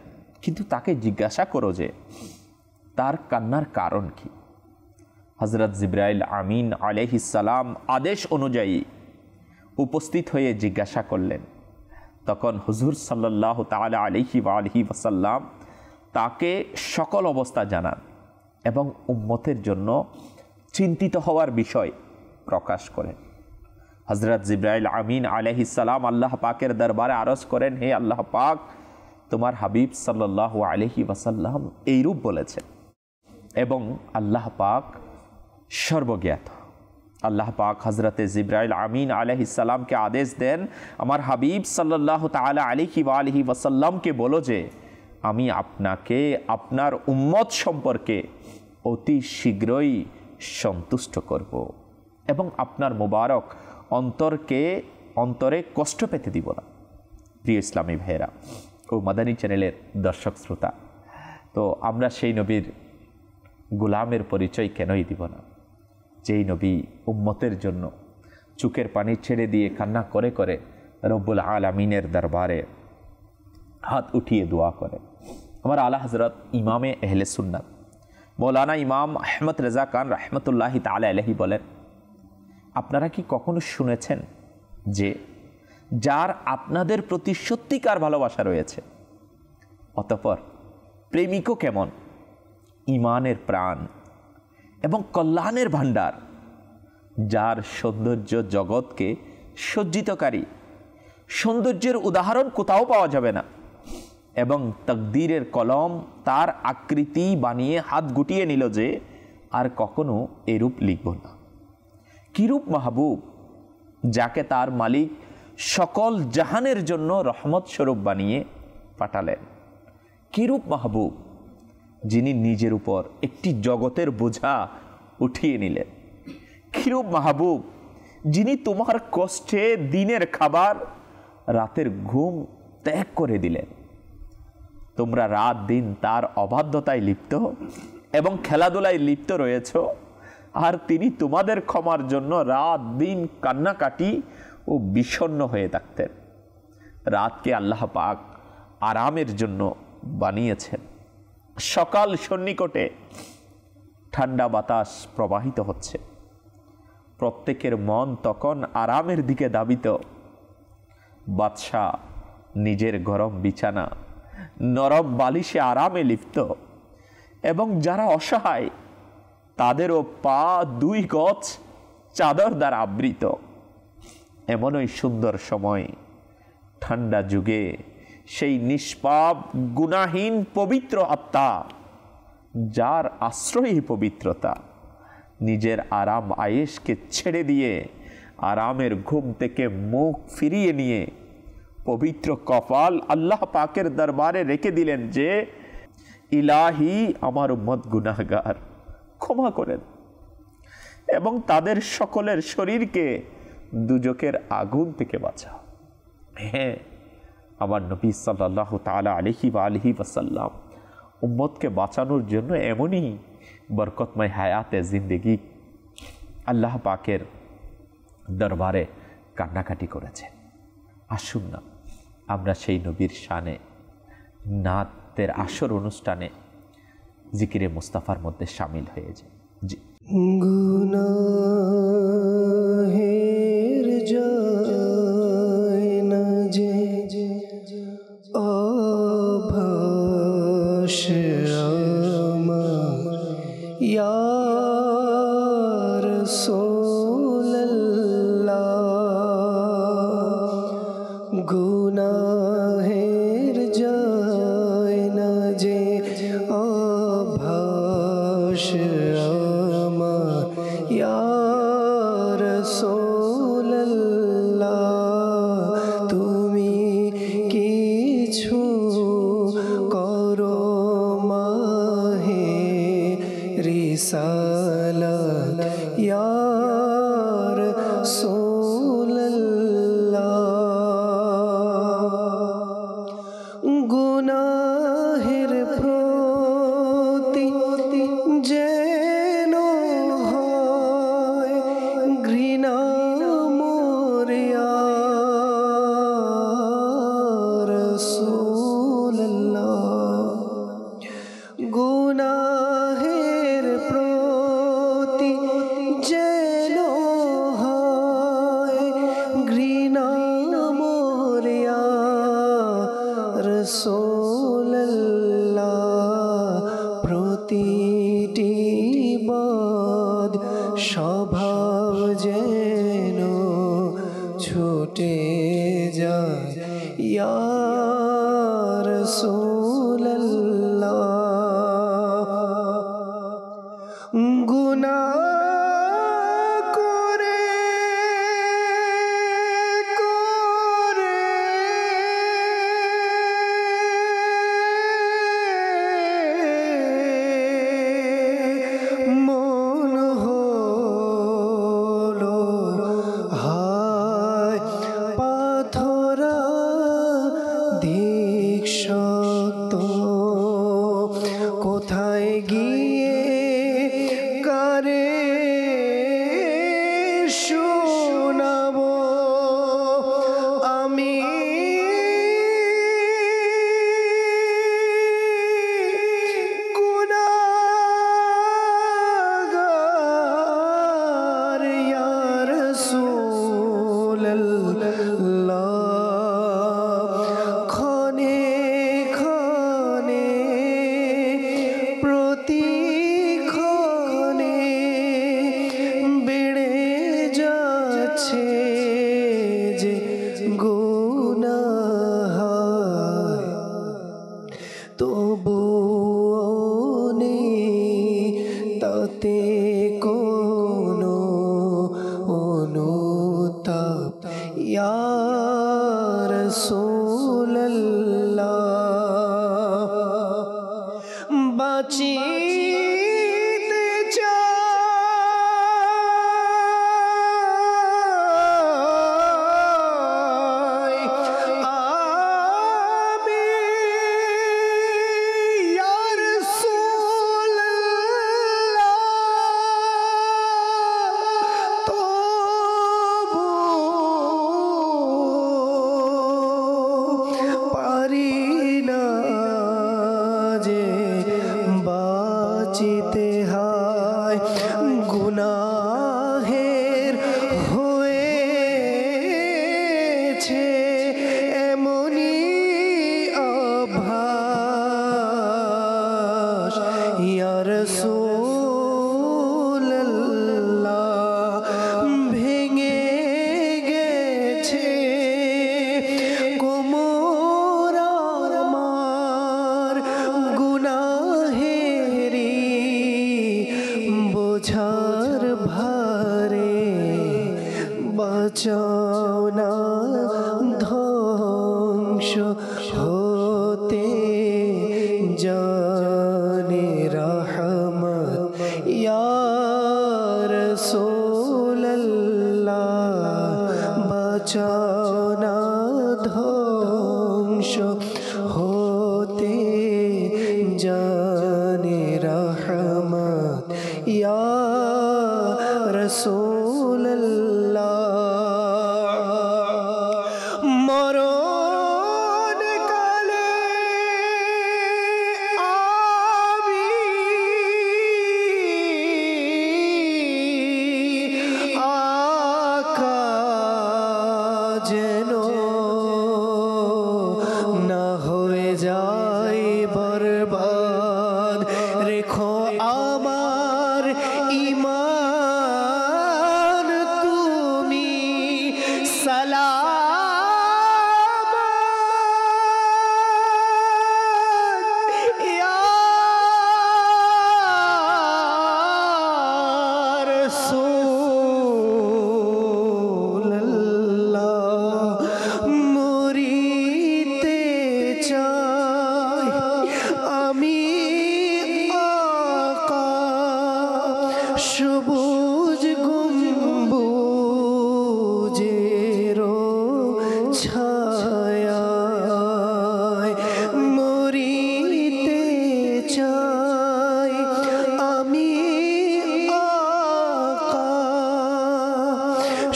কিন্তু তাকে জিজ্ঞাসা করো যে তার কান্নার কারণ কি। হযরত জিবরাইল আমিন আলাইহিস সালাম আদেশ অনুযায়ী উপস্থিত হয়ে জিজ্ঞাসা করলেন। তখন হুজুর সাল্লাল্লাহু তাআলা আলাইহি ওয়া আলিহি ওয়াসাল্লাম তাকে সকল অবস্থা জানান এবং উম্মতের জন্য চিন্তিত হওয়ার বিষয় প্রকাশ করেন। হযরত জিবরাইল আমিন আলাইহিস সালাম আল্লাহ পাকের দরবারে আরজ করেন, হে আল্লাহ পাক, তোমার হাবিব সাল্লাল্লাহু আলাইহি ওয়াসাল্লাম এইরূপ বলেছেন এবং আল্লাহ পাক সর্বজ্ঞাত। আল্লাহ পাক হযরতে জিবরাইল আমিন আলাইহিস সালামকে আদেশ দেন, আমার হাবিব সাল্লাল্লাহু তাআলা আলাইহি ওয়া আলিহি ওয়াসাল্লামকে বলো যে আমি আপনাকে আপনার উম্মত সম্পর্কে অতি শীঘ্রই সন্তুষ্ট করব এবং আপনার মোবারক অন্তরে কষ্ট পেতে দিব না। প্রিয় ইসলামী ভাইয়েরা ও মাদানী চ্যানেলের দর্শক শ্রোতা, তো আমরা সেই নবীর গোলামের পরিচয় কেনই দিব না, যেই নবী উম্মতের জন্য চোখের পানি ছেড়ে দিয়ে কান্না করে করে রব্বুল আলামিনের দরবারে হাত উঠিয়ে দোয়া করে। আমার আলা হযরত ইমামে আহলে সুন্নাত মৌলানা ইমাম আহমদ রেজা খান রাহমাতুল্লাহি তাআলা আলাইহি বলেন, আপনারা কি কখনো শুনেছেন যে যার আপনাদের প্রতি সত্যিকার ভালোবাসা রয়েছে, অতঃপর প্রেমিকও কেমন ঈমানের প্রাণ এবং কল্যাণের ভাণ্ডার, যার সৌন্দর্য জগৎকে সজ্জিতকারী, সৌন্দর্যের উদাহরণ কোথাও পাওয়া যাবে না এবং তাকদীরের কলম তার আকৃতি বানিয়ে হাত গুটিয়ে নিল যে আর কখনো এরূপ লিখব না। কিরূপ মাহবুব, যাকে তার মালিক সকল জাহানের জন্য রহমত স্বরূপ বানিয়ে পাঠালেন। কিরূপ মাহবুব, যিনি নিজের উপর একটি জগতের বোঝা উঠিয়ে নিলেন। কিরূপ মাহবুব, যিনি তোমার কষ্টে দিনের খাবার রাতের ঘুম ত্যাগ করে দিলেন। তোমরা রাত দিন তার অবাধ্যতায় লিপ্ত এবং খেলাধুলায় লিপ্ত রয়েছ, আর তিনি তোমাদের ক্ষমার জন্য রাত দিন কান্নাকাটি ও বিষণ্ণ হয়ে থাকতেন। রাতকে আল্লাহ পাক আরামের জন্য বানিয়েছেন। সকাল সন্নিকটে ঠান্ডা বাতাস প্রবাহিত হচ্ছে, প্রত্যেকের মন তখন আরামের দিকে ধাবিত। বাদশাহ নিজের গরম বিছানা নরম বালিশে আরামে লিপ্ত এবং যারা অসহায় তাদেরও পা 2 গজ চাদর দ্বারা আবৃত। এমনই সুন্দর সময় ঠান্ডা যুগে সেই নিষ্পাপ গুনাহীন পবিত্র আত্মা, যার আশ্রয়ই পবিত্রতা, নিজের আরাম আয়েশকে ছেড়ে দিয়ে আরামের ঘুম থেকে মুখ ফিরিয়ে নিয়ে পবিত্র কপাল আল্লাহ পাকের দরবারে রেখে দিলেন যে ইলাহি আমার উম্মত গুনাহগার, ক্ষমা করেন এবং তাদের সকলের শরীরকে দুজকের আগুন থেকে বাঁচাও। হ্যাঁ, আমার নবী সাল্লাল্লাহু তাআলা আলাইহি ওয়া আলিহি ওয়াসাল্লাম উম্মতকে বাঁচানোর জন্য এমনই বরকতময় হায়াতে জিন্দেগি আল্লাহ পাকের দরবারে কান্নাকাটি করেছেন। আসুন না আমরা সেই নবীর শানে নাতের আসর অনুষ্ঠানে জিকিরে মুস্তাফার মধ্যে শামিল হয়ে যাই। জি। গুনাহের যায় না যে আভাস আমার ইয়া রাসূলুল্লাহ, গুনাহের যায় না যে আভাস আমার ইয়া রাসূলুল্লাহ, তুমি কিছু করো মাহে রিসালাত ইয়া রাসূলুল্লাহ। গুনাহের প্রতি যেন হয় ঘৃণা মোর ইয়া রাসূলুল্লাহ, গুনাহের প্রতি যেন হয় ঘৃণা মোর ইয়া রাসূলুল্লাহ, প্রতিটি বদ স্বভাব যেন ছুটে যায় ইয়া রাসূলুল্লাহ। গুনাহ করে করে মন হলো হায় পাথরা ধিক শক্ত, কোথায় গিয়ে কারে শোনাবো আমি গুনাহগার ইয়া রাসূলুল্লাহ, ক্ষণে ক্ষণে প্রতিক্ষণে বেড়ে যাচ্ছে যে গুনাহ, তবুও নেই তাতে কোনো অনুতাপ ইয়া রাসূলুল্লাহ। বাঁচিতে চাই আমি ইয়া রাসূলুল্লাহ, তবু পারি না যে বাঁচিতে, হায় গুনাহের হয়েছে এমনি আভাস ইয়া রাসূলুল্লাহ, ভেঙে গেছে কোমর আমার গুনাহেরি বোঝার ভারে, বাঁচাও না ধ্বংস হতে জানে রহমত ইয়া রাসূলুল্লাহ, বাঁচাও না ধ্বংস হতে জানে রহমত ইয়া রাসূল। মরণ কালে আমি আকা যেন না হয়ে যায় বরবাদ, রেখো আমার ঈমান তুমি সালামত ইয়া রাসূলুল্লাহ। মরিতে চাই আমি আকা, সবুজ গম্বুজের ছায়ায় মরিতে চাই আমি আকা,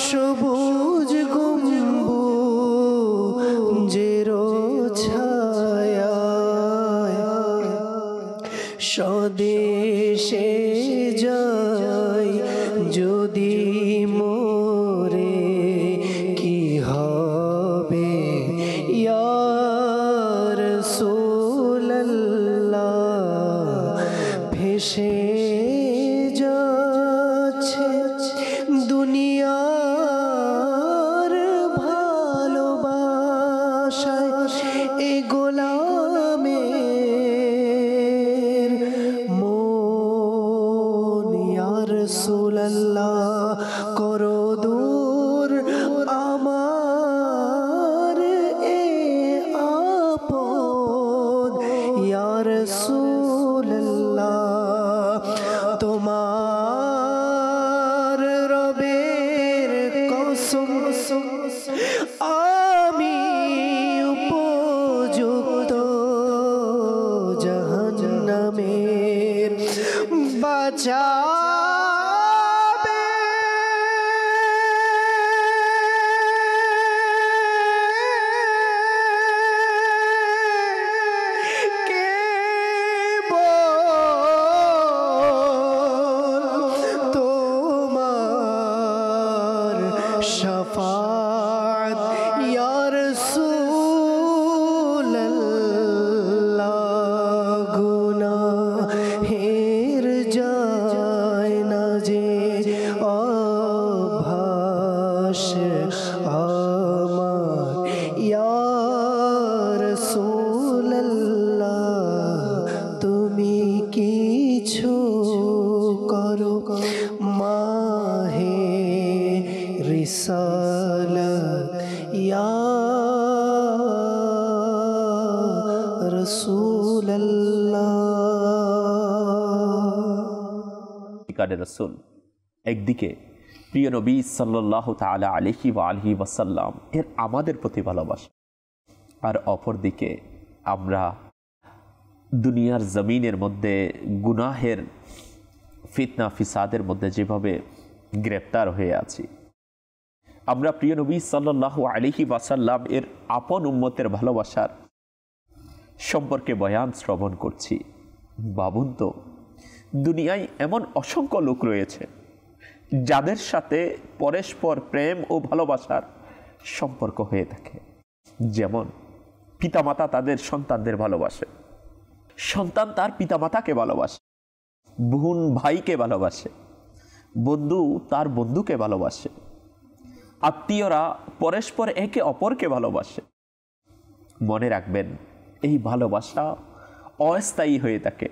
সবুজ গম্বুজের ছায়ায় স্বদেশে যাই যদি মোরে কি হবে ইয়া রাসূলুল্লাহ। ভেসে যাচ্ছে দুনিয়ার ভালোবাসায় এ গোলামের মন ইয়া রাসূলুল্লাহ। করো দূর আমার এ আপদ ইয়া রাসূলুল্লাহ। তোমার রবের কসম আমি উপযুক্ত জাহান্নামের, বাঁচাবে কে বল তোমার শাফাত ইয়া রাসূলুল্লাহ। গুনাহের যায় না যে অভ্যাস আমার ইয়া রাসূলুল্লাহ। তুমি কিছু করো মাহে রিসালাত ইয়া রাসূলুল্লাহ। রাসূল একদিকে প্রিয় নবী সাল্লাল্লাহু তাআলা আলাইহি ওয়া আলিহি ওয়াসাল্লাম এর আমাদের প্রতি ভালোবাসা, আর অপরদিকে আমরা দুনিয়ার জমিনের মধ্যে গুনাহের ফিতনা ফিসাদের মধ্যে যেভাবে গ্রেপ্তার হয়ে আছি, আমরা প্রিয় নবী সাল্লাল্লাহু আলাইহি ওয়াসাল্লাম এর আপন উম্মতের ভালোবাসার সম্পর্কে বয়ান শ্রবণ করছি। ভাবুন তো, দুনিয়ায় এমন অসংখ্য লোক রয়েছে যাদের সাথে পরস্পর প্রেম ও ভালোবাসার সম্পর্ক হয়ে থাকে। যেমন পিতামাতা তাদের সন্তানদের ভালোবাসে, সন্তান তার পিতামাতাকে ভালোবাসে, বোন ভাইকে ভালোবাসে, বন্ধু তার বন্ধুকে ভালোবাসে, আত্মীয়রা পরস্পর একে অপরকে ভালোবাসে। মনে রাখবেন, এই ভালোবাসা অস্থায়ী হয়ে থাকে,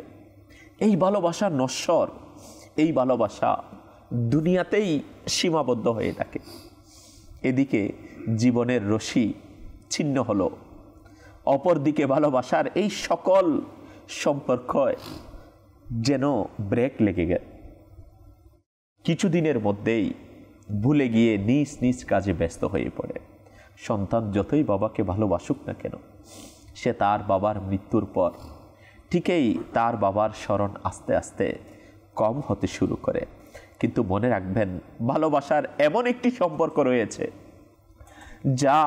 এই ভালোবাসা নশ্বর, এই ভালোবাসা দুনিয়াতেই সীমাবদ্ধ হয়ে থাকে। এদিকে জীবনের রশি ছিন্ন হলো, অপরদিকে ভালোবাসার এই সকল সম্পর্ক যেন ব্রেক লেগে গেল। কিছুদিনের মধ্যেই ভুলে গিয়ে নিজ নিজ কাজে ব্যস্ত হয়ে পড়ে। সন্তান যতই বাবাকে ভালোবাসুক না কেন, সে তার বাবার মৃত্যুর পর ঠিকই তার বাবার স্মরণ আস্তে আস্তে কম হতে শুরু করে। কিন্তু মনে রাখবেন, ভালোবাসার এমন একটি সম্পর্ক রয়েছে যা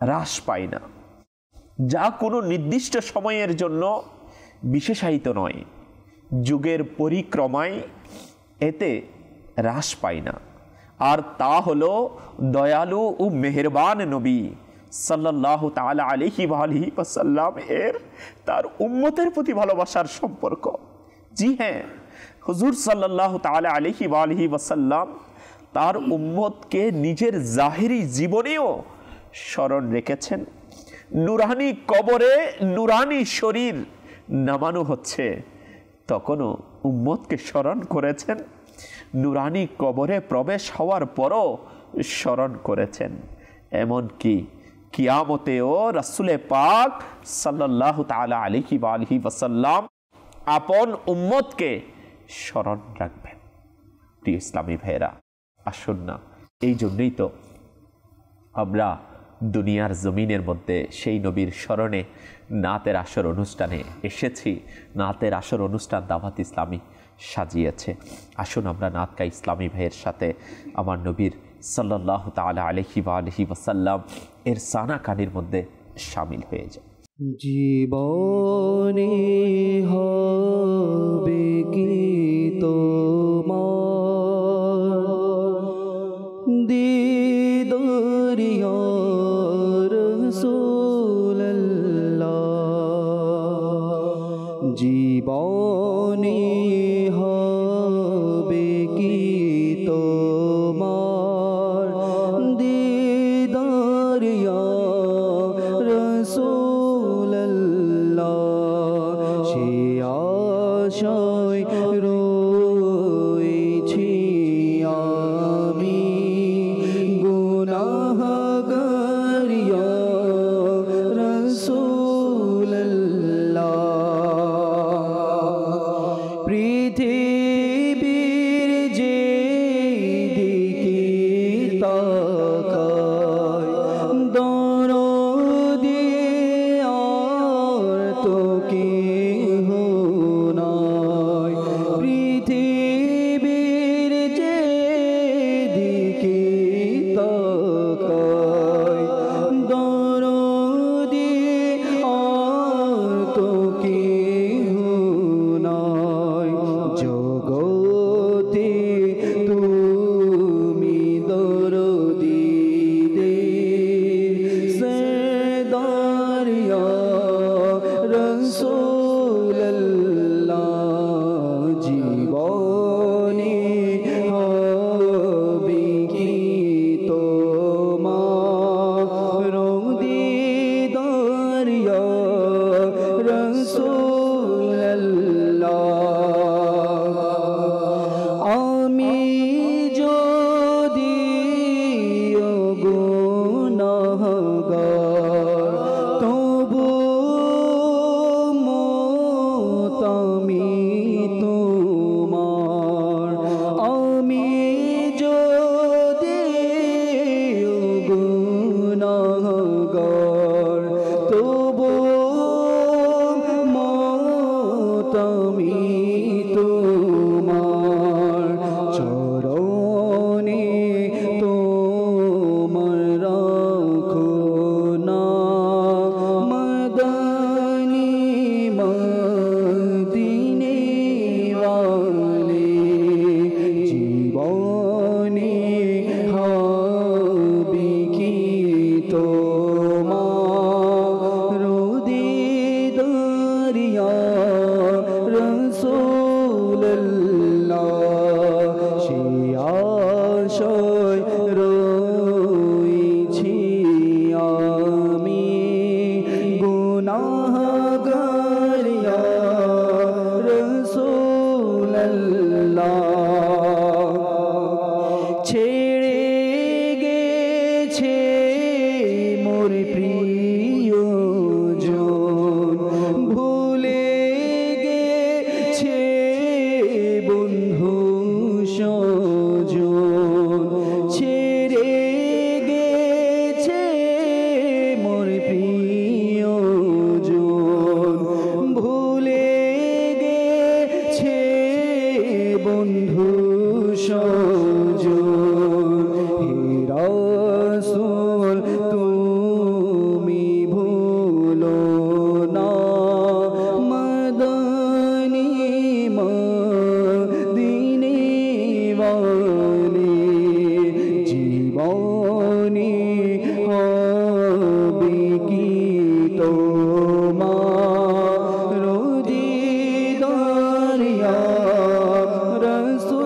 হ্রাস পায় না, যা কোনো নির্দিষ্ট সময়ের জন্য বিশেষায়িত নয়, যুগের পরিক্রমায় এতে হ্রাস পায় না। আর তা হলো দয়ালু ও মেহেরবান নবী সাল্লাল্লাহু তাআলা আলাইহি ওয়াসাল্লাম এর তার উম্মতের প্রতি ভালোবাসার সম্পর্ক। জি হ্যাঁ, হুজুর সাল্লাল্লাহু তাআলা আলাইহি ওয়াসাল্লাম তার উম্মতকে নিজের জাহিরি জীবনেও স্মরণ রেখেছেন। নুরানি কবরে নুরানি শরীর নামানো হচ্ছে, তখনও উম্মতকে স্মরণ করেছেন। নুরানি কবরে প্রবেশ হওয়ার পরও স্মরণ করেছেন। এমনকি কিয়ামতেও রাসূলে পাক সাল্লাল্লাহু তাআলা আলাইহি ওয়াসাল্লাম আপন উম্মতকে স্মরণ রাখবেন। প্রিয় ইসলামী ভাইয়েরা, আসুন না, এই জন্যই তো আমরা দুনিয়ার জমিনের মধ্যে সেই নবীর স্মরণে নাতের আসর অনুষ্ঠানে এসেছি। নাতের আসর অনুষ্ঠান দাওয়াত ইসলামী সাজিয়েছে। আসুন আমরা নাতকা ইসলামী ভাইয়ের সাথে আমার নবীর সাল্লাল্লাহু তাআলা আলাইহি ওয়াসাল্লাম এর সানাকানির মধ্যে শামিল হয়ে যায়। জীবনে হবে কি তোমার দিদারিয়া রাসূলুল্লাহ, জীবনে হবে কি তোমার দিদারিয়া রাসূলুল্লাহ, সে আশায় রয়েছি আমি গুনাহগার ইয়া রাসূলুল্লাহ। পৃথিবীর যে দিকে তাকাই দরদি আর তো কেহ নাই। পৃথিবীর যে দিকে তাকাই দরদি আর তো কেহ নাই। জগতে তুমি দরদি দে সরদার ইয়া রাসূলুল্লাহ, জীবনে হবে কি তোমার দিদার ইয়া রাসূলুল্লাহ। আমি যদি গুনাহগার তবু মত আমি তোমার। আমি যদি গুনাহগার তবু মত আমি তোমার। চরণে তোমার রাখো না মদনী মদিনে ওয়ালি, জীবনে হবে কি তোমার দিদার ইয়া রাসূলুল্লাহ, সে আশায় রয়েছি আমি গুনাহগার ইয়া রাসূলুল্লাহ। ছেড়ে গেছে মোর প্রিয়জন, ভুলে গেছে বন্ধু স্বজন। ছেড়ে জীবনী হবে কি তোমার দিদার ইয়া রাসূলুল্লাহ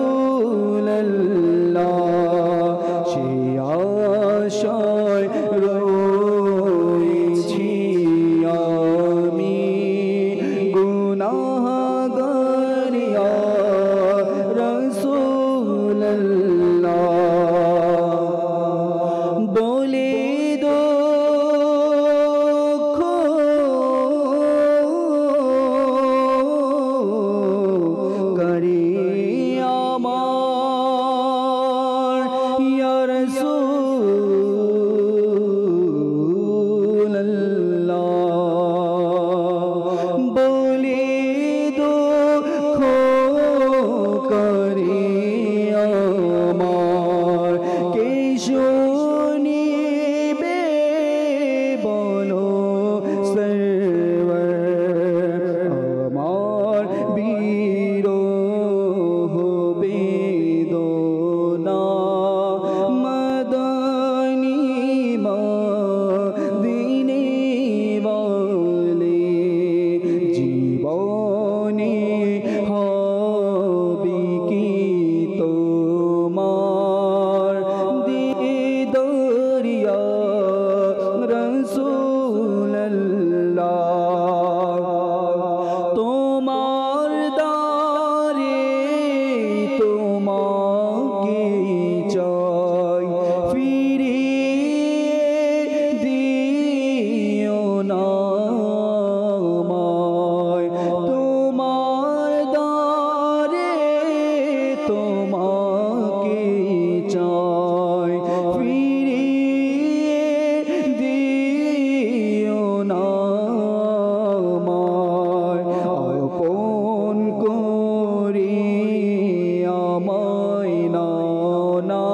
সে আশায় রয়েছি আমি গুনাহগার ইয়া রাসূলুল্লাহ বলে দুঃখ করে আমার ইয়া রাসূলুল্লাহ বলে দুঃখ করে আমার কে শুনিবে বলো সরওয়ার আমার বিরহ বেদনা মদনী মদিনে বলে জীবনে হবে কি তোমার দিদার ইয়া রাসূলুল্লাহ তোমার দারে তোমাকে চাই ফিরিয়ে দিও না আমায় তোমার দারে তোমাকে চাই ফিরিয়ে দিও না আমায় আপন করে আমায় নাও না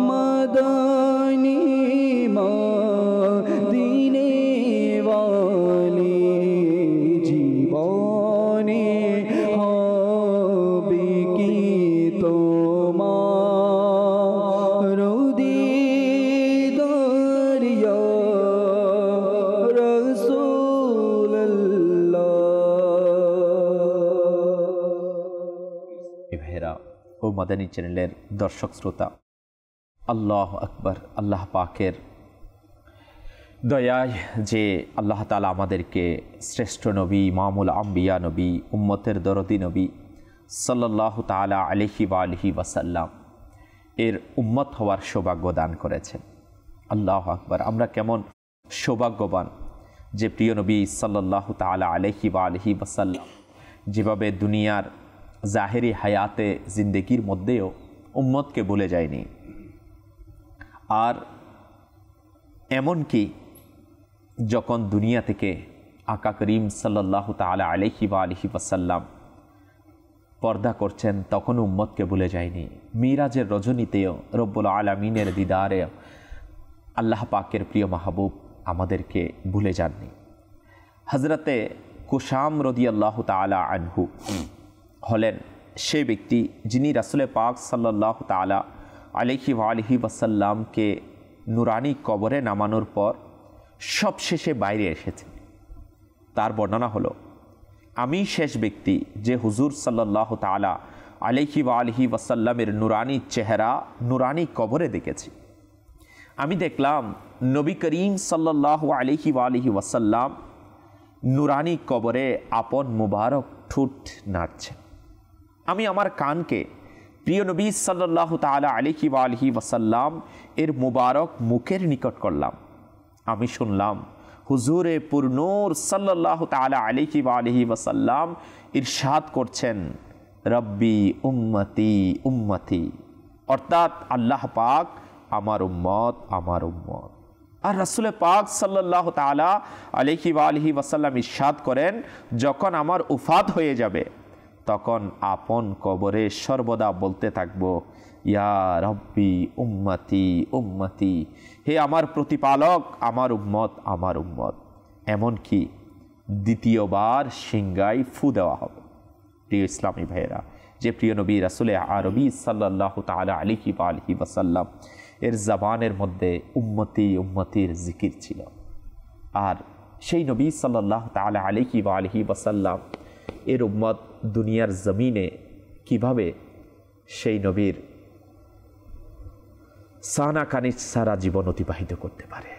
মদনী মদিনে ওয়ালি জীবনে হবে কি তোমার দিদার ইয়া রাসূলুল্লাহ ভাইরা ও মাদানী চ্যানেলের দর্শক শ্রোতা, আল্লাহ আকবার। আল্লাহ পাকের দয়ায় যে আল্লাহ তাআলা আমাদেরকে শ্রেষ্ঠ নবী, ইমামুল আম্বিয়া নবী, উম্মতের দরদি নবী সাল্লাল্লাহু তাআলা আলাইহি ওয়া আলিহি ওয়াসাল্লাম এর উম্মত হওয়ার সৌভাগ্য দান করেছেন। আল্লাহ আকবার। আমরা কেমন সৌভাগ্যবান যে প্রিয় নবী সাল্লাল্লাহু তাআলা আলাইহি ওয়া আলিহি ওয়াসাল্লাম যেভাবে দুনিয়ার জাহেরি হায়াতে জিন্দেগির মধ্যেও উম্মতকে ভুলে যায়নি, আর এমনকি যখন দুনিয়া থেকে আকা করিম সাল্লাল্লাহু তাআলা আলাইহি ওয়া আলিহি ওয়াসাল্লাম পর্দা করছেন তখনও উম্মতকে ভুলে যায়নি। মিরাজের রজনীতেও রব্বুল আলামিনের দিদারে আল্লাহ পাকের প্রিয় মাহবুব আমাদেরকে ভুলে যাননি। হযরতে কুশাম রাদিয়াল্লাহু তাআলা আনহু হলেন সেই ব্যক্তি যিনি রাসূল পাক সাল্লাল্লাহু তাআলা আলাইহি ওয়া আলিহি ওয়াসাল্লামকে নুরানি কবরে নামানোর পর সবশেষে বাইরে এসেছেন। তার বর্ণনা হলো, আমি শেষ ব্যক্তি যে হুজুর সাল্লাল্লাহু তাআলা আলাইহি ওয়া আলিহি ওয়াসাল্লামের নুরানি চেহারা নুরানি কবরে দেখেছি। আমি দেখলাম নবী করিম সাল্লাল্লাহু আলাইহি ওয়া আলিহি ওয়াসাল্লাম নুরানি কবরে আপন মুবারক ঠোঁট নাড়ছেন। আমি আমার কানকে প্রিয় নবী সাল্লাল্লাহু তাআলা আলাইহি ওয়া আলিহি ওয়াসাল্লাম এর মুবারক মুখের নিকট করলাম। আমি শুনলাম হুজুরে পুরনূর সাল্লাল্লাহু তাআলা আলাইহি ওয়া আলিহি ওয়াসাল্লাম ইরশাদ করছেন, রব্বি উম্মতি উম্মতি, অর্থাৎ আল্লাহ পাক আমার উম্মত আমার উম্মত। আর রাসূল পাক সাল্লাল্লাহু তাআলা আলাইহি ওয়া আলিহি ওয়াসাল্লাম ইরশাদ করেন, যখন আমার উফাত হয়ে যাবে তখন আপন কবরে সর্বদা বলতে থাকবো, ইয়া রব্বি উম্মতি উম্মতি, হে আমার প্রতিপালক আমার উম্মত আমার উম্মত। এমনকি দ্বিতীয়বার সিংগায় ফু দেওয়া হবে। প্রিয় ইসলামী ভাইয়েরা, যে প্রিয় নবী রাসূলে আরবি সাল্লাল্লাহু তাআলা আলাইহি ওয়া আলিহি ওয়াসাল্লাম এর জবানের মধ্যে উম্মতি উম্মতির জিকির ছিল। আর সেই নবী সাল্লাল্লাহু তাআলা আলাইহি ওয়া আলিহি ওয়াসাল্লাম এর উম্মত দুনিয়ার জমিনে কিভাবে সেই নবীর সানা কানিজ সারা জীবন অতিবাহিত করতে পারে,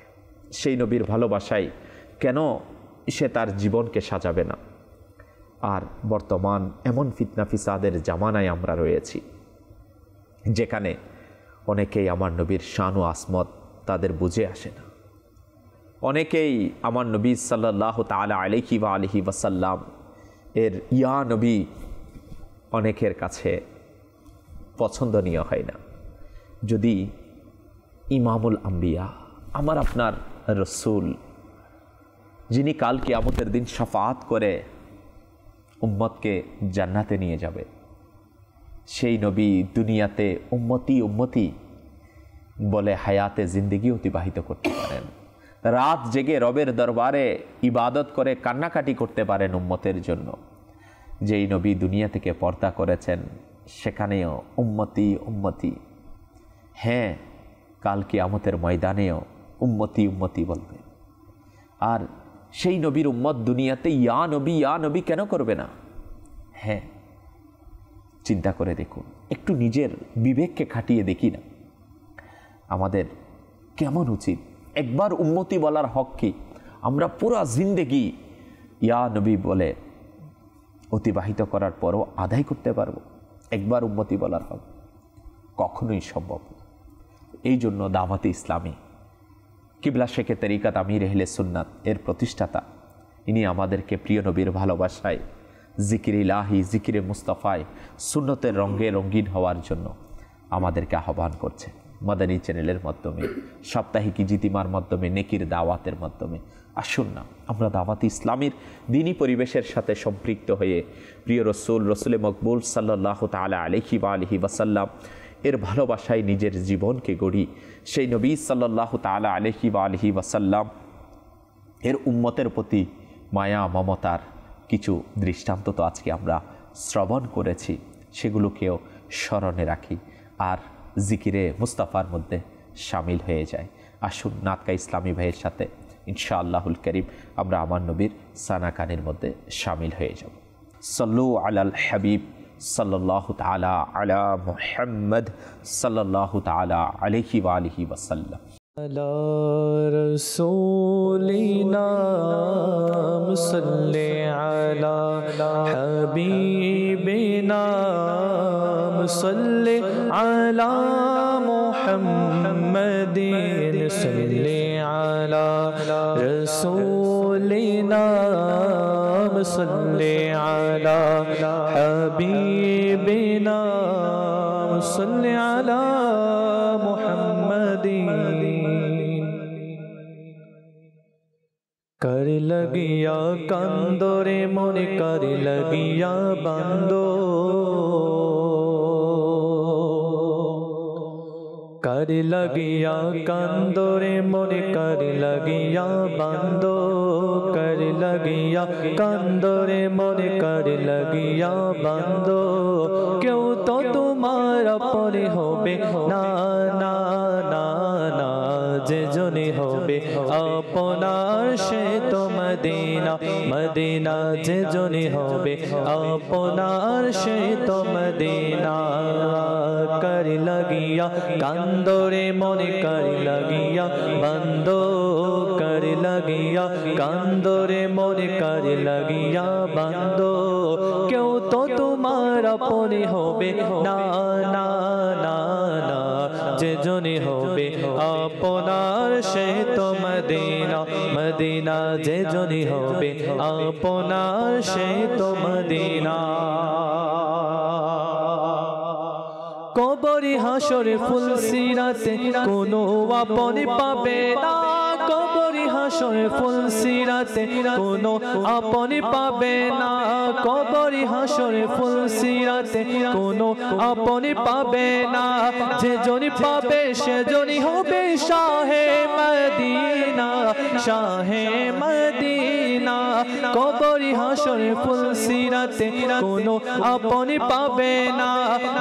সেই নবীর ভালোবাসায় কেন সে তার জীবনকে সাজাবে না। আর বর্তমান এমন ফিতনা ফিসাদের জামানায় আমরা রয়েছি যেখানে অনেকেই আমার নবীর শান ও আসমত তাদের বুঝে আসে না। অনেকেই আমার নবী সাল্লাল্লাহু তাআলা আলাইহি ওয়া আলিহি ওয়াসাল্লাম এর ইয়া নবী অনেকের কাছে পছন্দনীয় হয় না। যদি ইমামুল আম্বিয়া আমার আপনার রসুল, যিনি কাল কিয়ামতের দিন শাফাআত করে উম্মতকে জান্নাতে নিয়ে যাবে, সেই নবী দুনিয়াতে উম্মতি উম্মতি বলে হায়াতে জিন্দেগি অতিবাহিত করতে পারেন, রাত জেগে রবের দরবারে ইবাদত করে কান্নাকাটি করতে পারেন উম্মতের জন্য। যেই নবী দুনিয়া থেকে পর্দা করেছেন সেখানেও উম্মতি উম্মতি, হ্যাঁ কাল কিয়ামতের ময়দানেও উম্মতি উম্মতি বলবে। আর সেই নবীর উম্মত দুনিয়াতে ইয়া নবী কেন করবে না? হ্যাঁ, চিন্তা করে দেখুন, একটু নিজের বিবেককে খাটিয়ে দেখি না, আমাদের কেমন উচিত। একবার উম্মতি বলার হক কি আমরা পুরা জিন্দেগি ইয়া নবী বলে অতিবাহিত করার পরও আদায় করতে পারবো? একবার উম্মতি বলার হক কখনোই সম্ভব না। এই জন্য দাওয়াতে ইসলামী কিবলা শেখে তরিকাত আমির আহলে সুন্নাত এর প্রতিষ্ঠাতা, ইনি আমাদেরকে প্রিয় নবীর ভালোবাসায়, জিকির ইলাহি, জিকিরে মুস্তাফায়, সুন্নতের রঙে রঙিন হওয়ার জন্য আমাদেরকে আহ্বান করছে। মাদানী চ্যানেলের মাধ্যমে, সাপ্তাহিক ইজিতিমার মাধ্যমে, নেকির দাওয়াতের মাধ্যমে আসুন না আমরা দাওয়াতে ইসলামীর দিনী পরিবেশের সাথে সম্পৃক্ত হয়ে প্রিয় রসুলে মকবুল সাল্লাল্লাহু তাআলা আলাইহি ওয়া আলিহি ওয়াসাল্লাম এর ভালোবাসায় নিজের জীবনকে গড়ি। সেই নবী সাল্লাল্লাহু তাআলা আলাইহি ওয়া আলিহি ওয়াসাল্লাম এর উম্মতের প্রতি মায়া মমতার কিছু দৃষ্টান্ত তো আজকে আমরা শ্রবণ করেছি, সেগুলোকেও স্মরণে রাখি আর জিকিরে মুস্তাফার মধ্যে শামিল হয়ে যায়। আসুন নাতকা ইসলামী ভাইয়ের সাথে ইনশাআল্লাহুল করিম আমরা আমার নবীর সানাকানের মধ্যে শামিল হয়ে যাব। সাল্লু আলাল হাবিব সাল্লাল্লাহু তাআলা আলা মুহাম্মদ সাল্লাল্লাহু তাআলা আলাইহি ওয়া আলিহি ওয়াসাল্লাম। আলা রাসূলিনা মুসাল্লি আলা হাবিবিনা মুসাল্লি আলা মুহাম্মাদিন সাল্লি আলা রাসূলিনা মুসাল্লি আলা হাবিবিনা মুসাল্লি আলা মুহাম্মাদিন। कर लगिया कांदोरे मोरे कर लगिया बांदो, कर लगिया कांदोरे मोरे कर लगिया बांदो, कर लगिया कांदोरे मोरे कर लगिया बांदो। क्यों तो तुम्हारा परे होबे ना ना ना ना, जे जने होबे अपनार से तो मदीना मदीना, जे जने होबे अपनार से तो मदीना। कर लगिया कांदोरे मोरे कर लगिया बंदो, कर लगिया कांदोरे मोरे कर लगिया बंदो। क्यों तो तुम्हारा परे होबे ना ना ना ना, जे जने होबे अपनार से तो मदीना मदीना, जे जने होबे अपनार से तो मदीना। কবরি হাসরে ফুল সিরাতে কোনো আপনি পাবে না, কবরি হাসরে ফুল সিরাতে কোনো আপনি পাবে না, কবরি হাসরে ফুল সিরাতে কোনো আপনি পাবে না। যে জনি পাবে সে জনি হবে শাহে মদিনা শাহে মদিনা। কবরি হাসরে ফুলসিরাতে কোনো আপন পাবে না,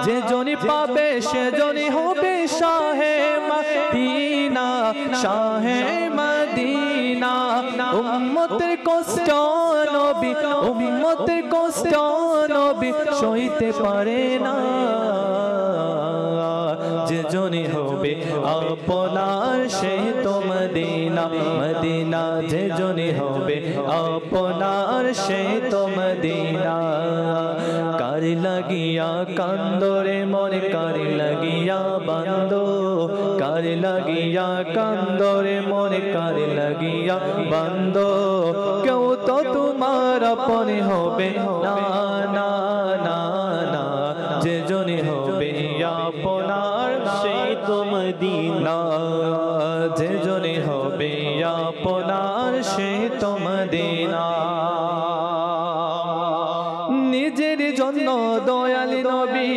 যে জনি পাবে সে জনি হবে শাহে মদিনা, শাহে মদিনা। উম্মতের কষ্ট নবী, উম্মতের কষ্ট নবী সইতে পারে না, যে জনি হবে আপনার সে তো মদিনা, মদিনা যে জনি হবে আপনার সে তো মদিনা। কার লাগিয়া কান্দরে মনে কার লাগিয়া বান্দো, কার লাগিয়া কান্দরে মনে কার লাগিয়া বান্দো, কেউ তো তোমার আপন হবে না, না না না, যে জনি হবে আপনার সেই তো মদিনা, যে জনি হবে আপনার সে তো মদিনা। নিজের জন্য দয়ালি নবী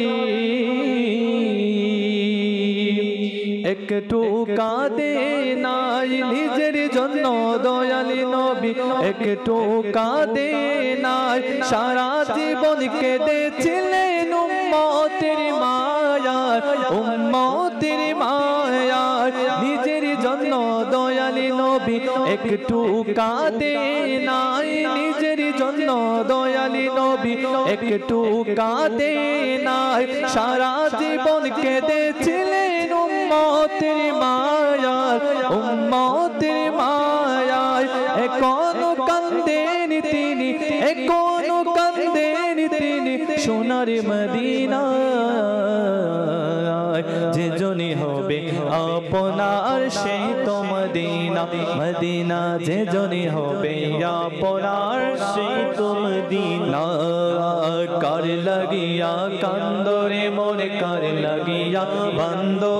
একটু কাঁদে নাই, নিজের জন্য দয়ালি নবী একটু কাঁদে নাই, সারা জীবন কেঁদেছিলেন উম্মতের মায়ার, উম্মতের মায়ার। নিজের জন্য দয়ালি নবী একটু কাঁদে নাই, নিজের জন্য দয়ালি নবী একটু কাঁদে নাই, সারা জীবন কেঁদেছিলেন উম্মতের মায়ার, উম্মতের মায়ার। এখনো কান্দেন তিনি, এখনো কান্দেন তিনি সোনার মদিনা, যে জনি হবে আপনার সে তো মদিনা, মদিনা যে জনি হবে আপনার সেই তো মদিনা। কার লাগিয়া কান্দরে মনে কার লাগিয়া বান্দো,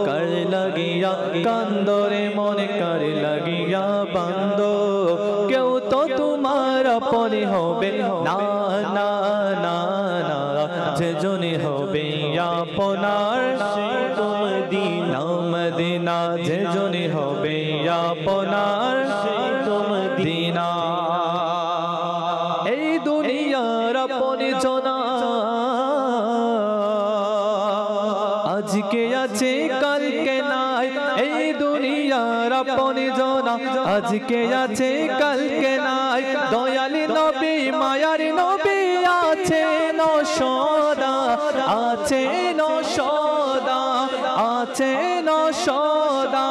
কার লাগিয়া কান্দরে মনে কার লাগিয়া বান্দো, কেউ তো তোমার আপন হবে না, না না না, যে জনি হবে আপনার সেই তো মদিনা, মদিনা যে জনি হবে আপনার সেই তো মদিনা। এই দুনিয়ার আপন জনা আজকে আছে কালকে নাই, এই দুনিয়ার আপন জনা আজকে আছে কালকে নাই। দয়ালি নবী মায়ার নবী আছে ন সদা, আছে ন সদা, আছে ন সদা।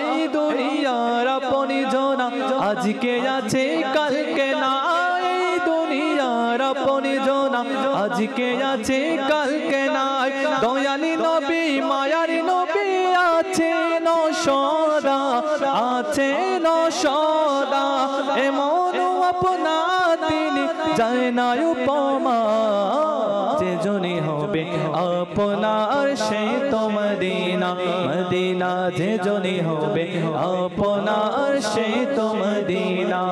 এই দুনিয়ার আপন জনা আজকে আছে কালকে নাই, এই দুনিয়ার আপন জনা আজকে আছে কালকে নাই। দয়ালি নবী মায়ার নবী আছে ন সদা, আছে ন সদা। এমন আপনা তিনি যায় না উপমা, যে জনি হবে আপনার সে তো মদিনা, মদিনা যে জনি হবে আপনার সে তো মদিনা।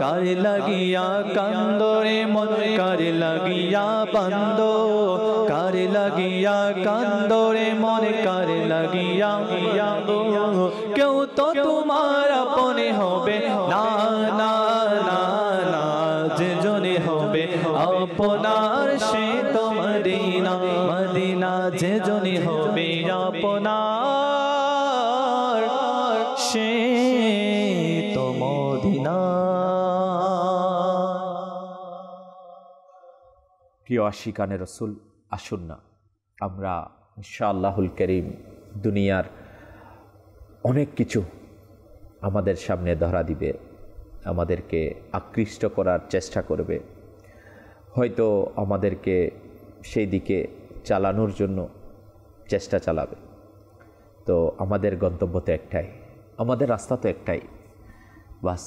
কার লাগিয়া কান্দরে মন কার লাগিয়া বান্দো, কার লাগিয়া কান্দরে মন কার লাগিয়া বান্দো, কেউ তো তোমার আপন হবে না, না না না, যে জনি হবে আপনার সে তো মদিনা, মদিনা যে জনি হবে আপনার সে তো মদিনা। প্রিয় আশিকানে রসুল, আসুন না আমরা ইনশাআল্লাহুল করিম দুনিয়ার অনেক কিছু আমাদের সামনে ধরা দিবে, আমাদেরকে আকৃষ্ট করার চেষ্টা করবে, হয়তো আমাদেরকে সেই দিকে চালানোর জন্য চেষ্টা চালাবে। তো আমাদের গন্তব্য তো একটাই, আমাদের রাস্তা তো একটাই, বাস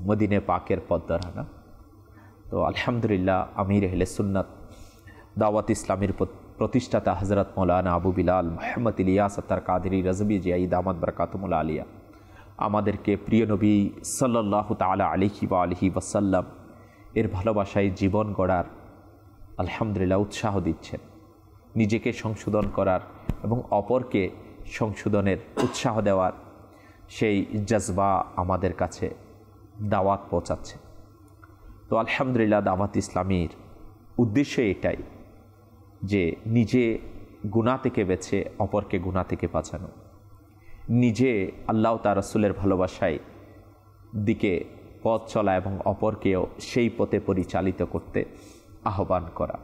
মদিনে পাকের পথ ধরা না। তো আলহামদুলিল্লাহ আমির আহলে সুন্নাত দাওয়াত ইসলামের প্রতিষ্ঠাতা হযরত মৌলানা আবু বিলাল মুহাম্মদ ইলিয়াস আত্তার কাদেরী রাজবি জিয়াই দামাত বরকাতুল আলিয়া আমাদেরকে প্রিয় নবী সাল্লাল্লাহু তাআলা আলাইহি ওয়া আলিহি ওয়াসাল্লাম এর ভালোবাসায় জীবন গড়ার আলহামদুলিল্লাহ উৎসাহ দিচ্ছেন, নিজেকে সংশোধন করার এবং অপরকে সংশোধনের উৎসাহ দেওয়ার সেই জজবা আমাদের কাছে দাওয়াত পৌঁছাচ্ছে। তো আলহামদুলিল্লাহ দাওয়াত ইসলামীর উদ্দেশ্য এটাই যে নিজে গুনাহ থেকে বেঁচে অপরকে গুনাহ থেকে বাঁচানো, নিজে আল্লাহ তার রাসূলের ভালোবাসায় দিকে পথ চলা এবং অপরকেও সেই পথে পরিচালিত করতে আহ্বান করা।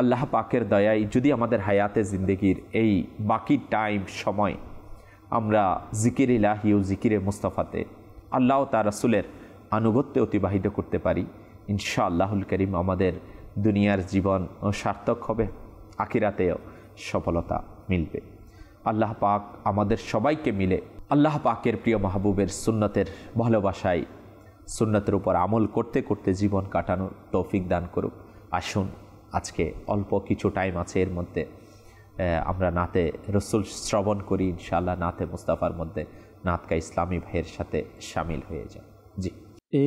আল্লাহ পাকের দয়ায় যদি আমাদের হায়াতে জিন্দেগির এই বাকি টাইম সময় আমরা জিকির ইলাহি ও জিকিরে মুস্তাফাতে আল্লাহ তার রাসূলের আনুগত্যে অতিবাহিত করতে পারি, ইনশাআল্লাহুল করিম আমাদের দুনিয়ার জীবন সার্থক হবে, আখিরাতেও সফলতা মিলবে। আল্লাহ পাক আমাদের সবাইকে মিলে আল্লাহ পাকের প্রিয় মাহবুবের সুন্নতের ভালোবাসায় সুন্নতের উপর আমল করতে করতে জীবন কাটানোর তৌফিক দান করুক। আসুন আজকে অল্প কিছু টাইম আছে, এর মধ্যে আমরা নাতে রসুল শ্রবণ করি, ইনশাআল্লাহ নাতে মুস্তাফার মধ্যে নাতকা ইসলামী ভাইয়ের সাথে শামিল হয়ে যায়। জি।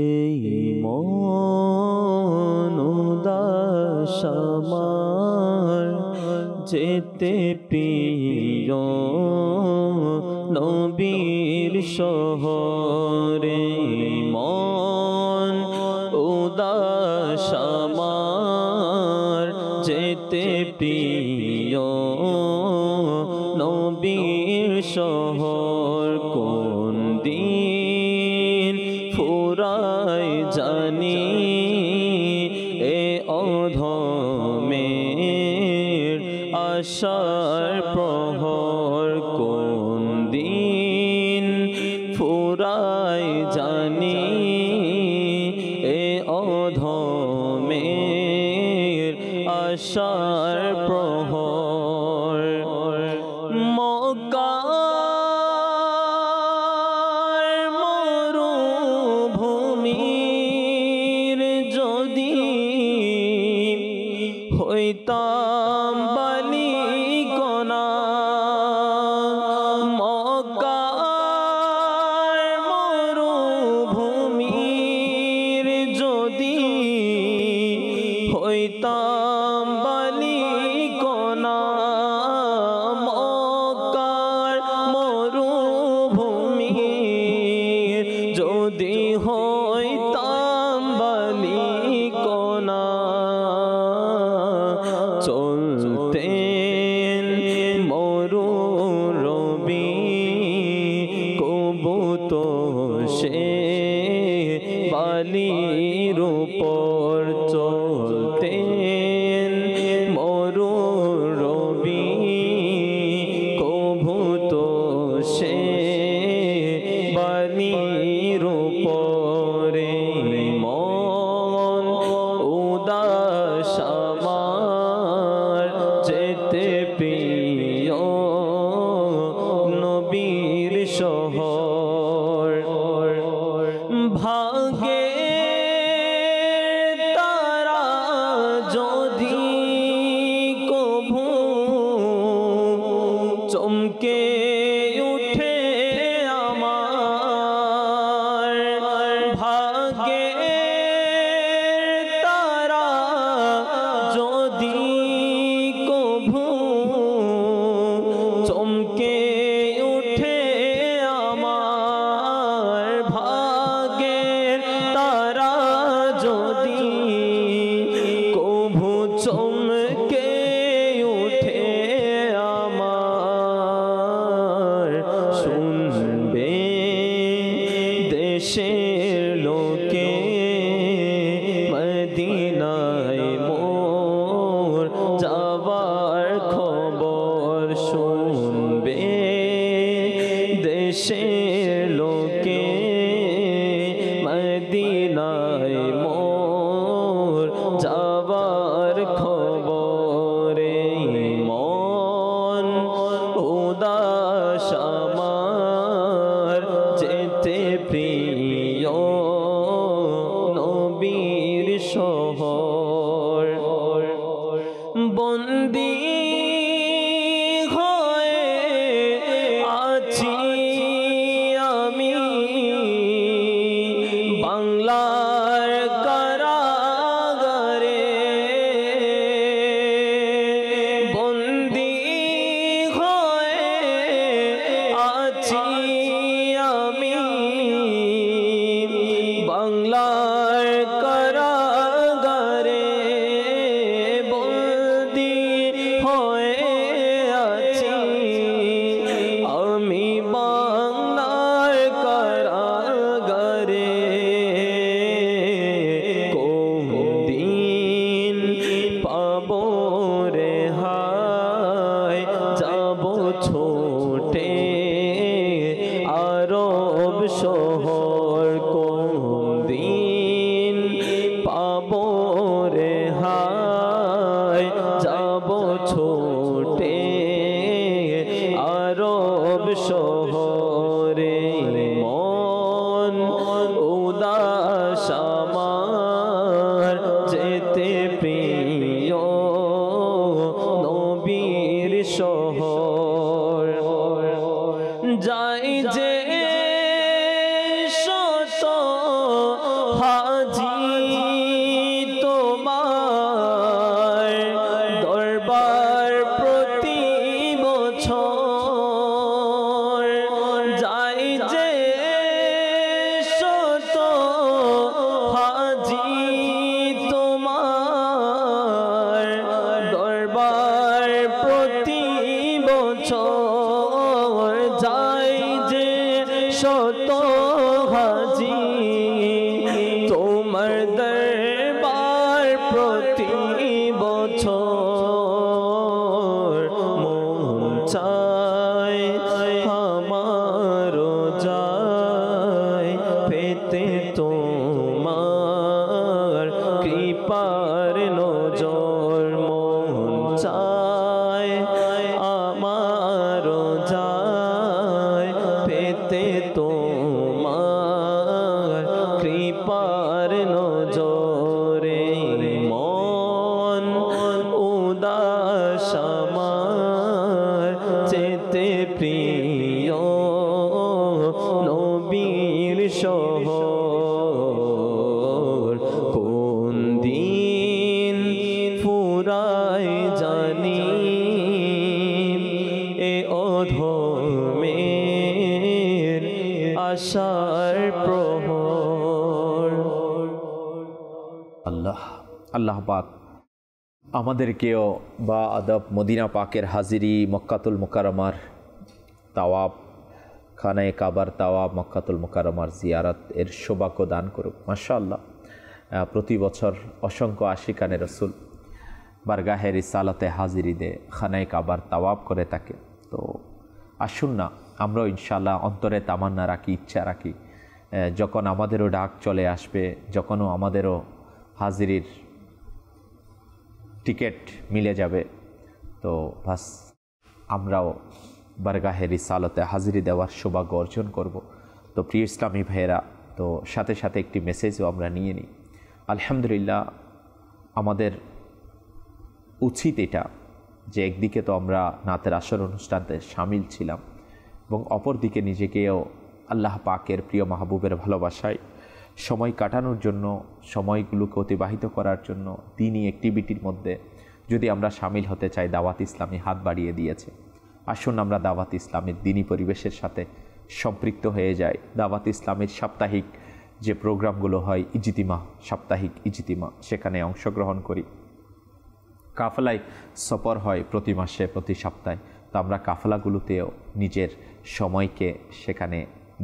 এই মন উদাস আমার যেতে প্রিয় নবীর শহরে, মন উদাস আমার যেতে প্রিয় নবীর শহর, কোন দিন ফুরায় জানি এ অধমের আশার প্রহর, কোন দিন ফুরায় জানি এ অধমের আশার প্রহর। মক্কার মরুভূমির যদি হইতাম বালিকণা, মক্কার মরুভূমির যদি হইতাম বালিকণা, মক্কার মরুভূমির যদি হইতাম বালিকণা, চলতেন মরু রবি কবুত সে বালির উপর, চলতেন মরু রবি কবুত সে বালির উপরে, মন উদাস আমার যেতে প্রিয় নবীর শহর, ভাগে তারা যদি কভু চমকে উঠে আমার, ভাগে তারা যদি কভু চমকে উঠে আমার, ভাগের তারা যদি কভু চমকে উঠে আমার, শুনবে দেশের লোকে মদিনায় মোর যাবার খবর, শুনবে দেশের লোকে মদিনায় মোর যাবার খবরে, মন উদাস আমার যেতে প্রিয় নবীর শহর, বন্দী হয়ে আছি আমি বাংলার কারাগারে, বন্দী হয়ে শহর কোন দিন পাবো রে হায় যাব ছোটে আরব শহরে মন উদাস আমার যেতে প্রিয় নবীর শহর যাই যে শত হাজি তোমার দরবার প্রতি বছর যাই যে শত হাজি তোমার দরবার প্রতি বছর যাই যে শত হাজি তোমার দরবার প্রতি বছর মন চায় আমারও যায় পেতে তোমার কৃপার নজর মন চায় আমারও যায় পেতে তোমার কৃপার নজরে মন উদাস আমার যেতে প্রিয় নবীর শহর কোন দিন ফুরায় জানি এ অধমের আশার প্রহর। আল্লাহ আল্লাহ পাক আমাদেরকেও বা আদব মদিনা পাকের হাজিরি, মক্কাতুল মুকাররমার তাওয়াব, খানায়ে কাবার তাওয়াব, মক্কাতুল মুকাররমার জিয়ারত এর সৌভাগ্য দান করুক। মাশাআল্লাহ, প্রতি বছর অসংখ্য আশিকানে রসুল বারগাহে রিসালাতে হাজিরি দে খানায়ে কাবার তাওয়াব করে থাকে। তো আসুন না আমরাও ইনশাআল্লাহ অন্তরে তামান্না রাখি, ইচ্ছা রাখি, যখন আমাদেরও ডাক চলে আসবে, যখনও আমাদেরও হাজিরির টিকিট মিলে যাবে, তো বাস আমরাও বারগাহে রিসালাতে হাজিরি দেওয়ার সৌভাগ্য অর্জন করব। তো প্রিয় ইসলামী ভাইয়েরা, তো সাথে সাথে একটি মেসেজও আমরা নিয়ে নিই। আলহামদুলিল্লাহ, আমাদের উচিত এটা যে একদিকে তো আমরা নাতের আসর অনুষ্ঠানে সামিল ছিলাম এবং অপরদিকে নিজেকেও আল্লাহ পাকের প্রিয় মাহবুবের ভালোবাসায় সময় কাটানোর জন্য, সময়গুলোকে অতিবাহিত করার জন্য দিনই অ্যাক্টিভিটির মধ্যে যদি আমরা সামিল হতে চাই, দাওয়াত ইসলামী হাত বাড়িয়ে দিয়েছে। আসুন আমরা দাওয়াত ইসলামের দিনী পরিবেশের সাথে সম্পৃক্ত হয়ে যাই। দাওয়াত ইসলামের সাপ্তাহিক যে প্রোগ্রামগুলো হয়, ইজতিমা, সাপ্তাহিক ইজতিমা, সেখানে অংশগ্রহণ করি। কাফেলায় সফর হয় প্রতি মাসে, প্রতি সপ্তাহে। তো আমরা কাফেলাগুলোতেও নিজের সময়কে সেখানে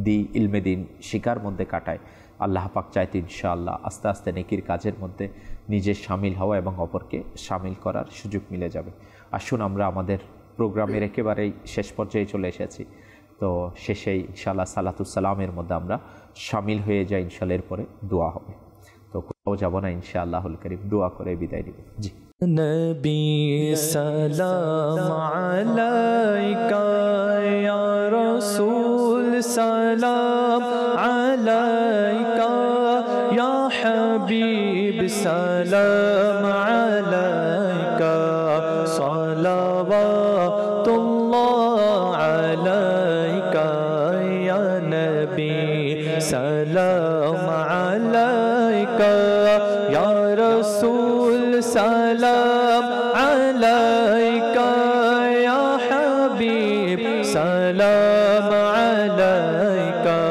দিই, ইলমে দিন শিকার মধ্যে কাটাই। আল্লাহ পাক চাইতে ইনশাআল্লাহ আস্তে আস্তে নেকির কাজের মধ্যে নিজের সামিল হওয়া এবং অপরকে সামিল করার সুযোগ মিলে যাবে। আসুন আমরা আমাদের প্রোগ্রামের একেবারেই শেষ পর্যায়ে চলে এসেছি। তো শেষেই ইনশাআল্লাহ সালাতুসালামের মধ্যে আমরা সামিল হয়ে যাই। ইনশাআল্লাহ এরপরে দোয়া হবে। তো কোথাও যাব না, ইনশাআল্লাহুল কারীম দোয়া করে বিদায় নিব। জি। নবী সালাম আলাইকা ইয়া রাসূল সালাম আলাইকা ইয়া হাবিব সালাম আলাইকা সালাওয়াতুল্লাহ আলাইকা ইয়া নবী সালাম আলাইকা ইয়া রাসূল সালাম আলাইকা ইয়া হাবিব সালাম আলাইকা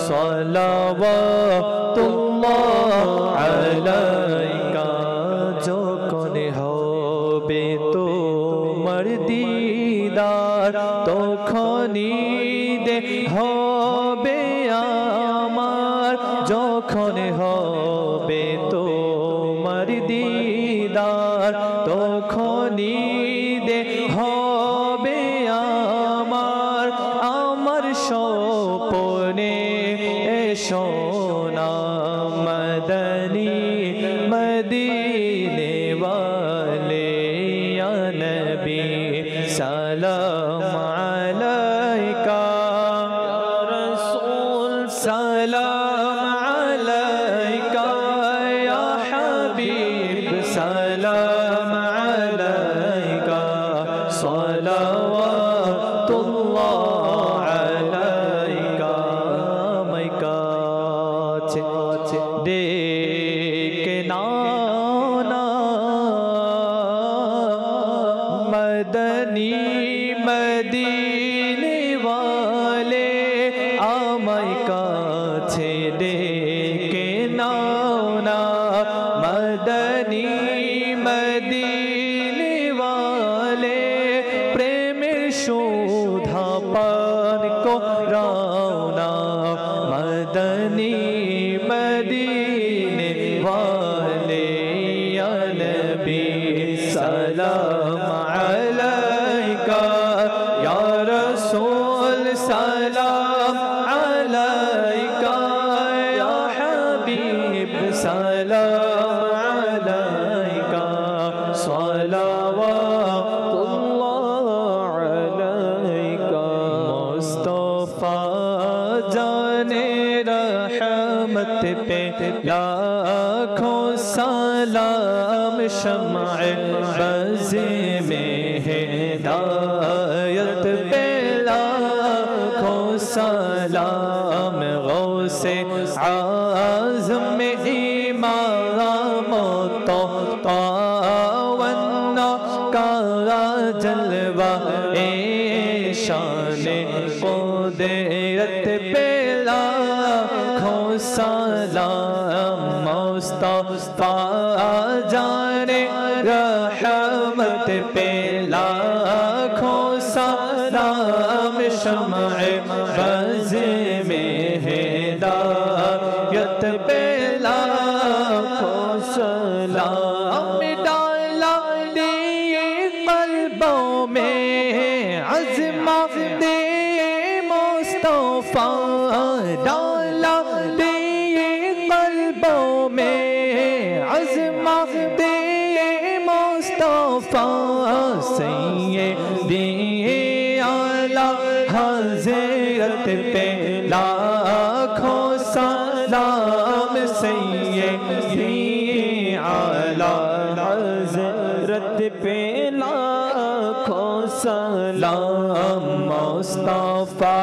সালাওয়াতুল্লাহ আলাইকা যখন হবে তোমার দিদার তখনই দে হবে আমার, যখন হবে তোমার দিদার তখনই দে হবে আমার, আমার স্বপ্নে सोना मदनी मदीने वाले या नबी सलाम अलैका या रसूल सलाम अलैका या हबीब सलाम अलैका सलावतुल्लाह अलैका मैका देखना मदनी मदीने वाले आमाय काछे डेके नाओ ना मदनी मदीने वाले प्रेमेर सुधा पान कराओ ना मदनी मदीने वाले या नबी सलाम अलैका या रसूल सलाम अलैका या हबीब सलाम अलैका सलावतुल्लाह अलैका मुस्तफा जाने रहमत पे लाखों सलाम शम्अ बज़ में हिदायत पे लाखों सलाम गौसे आज़म में इमाम तो तावन्ना का जलवा ए शान क़ुदरत पे लाखों सलाम मुस्तफा जाने रहमत पे लाखों सलाम शम्अ बज़ में हिदायत पे लाखों सलाम डाला दिए क़ल्बों में अज़मत दे मुस्तफा डाला दिए क़ल्बों में अज़मत दे मुस्तफा सैयदी आला हज़रत पे लाखों सलाम सैयदी आला हज़रत पे लाखों सलाम मुस्तफा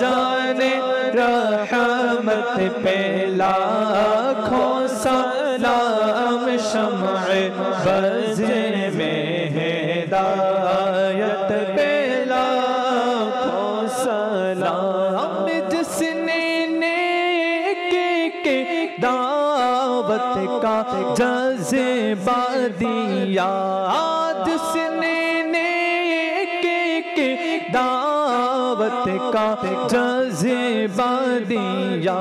जाने रहमत पे लाखों सलाम शम्अ बज़ में हिदायत पे लाखों सलाम जिसने नेकी के दावत का जज़्बा दिया जिसने नेकी के दावत का जज़्बा दिया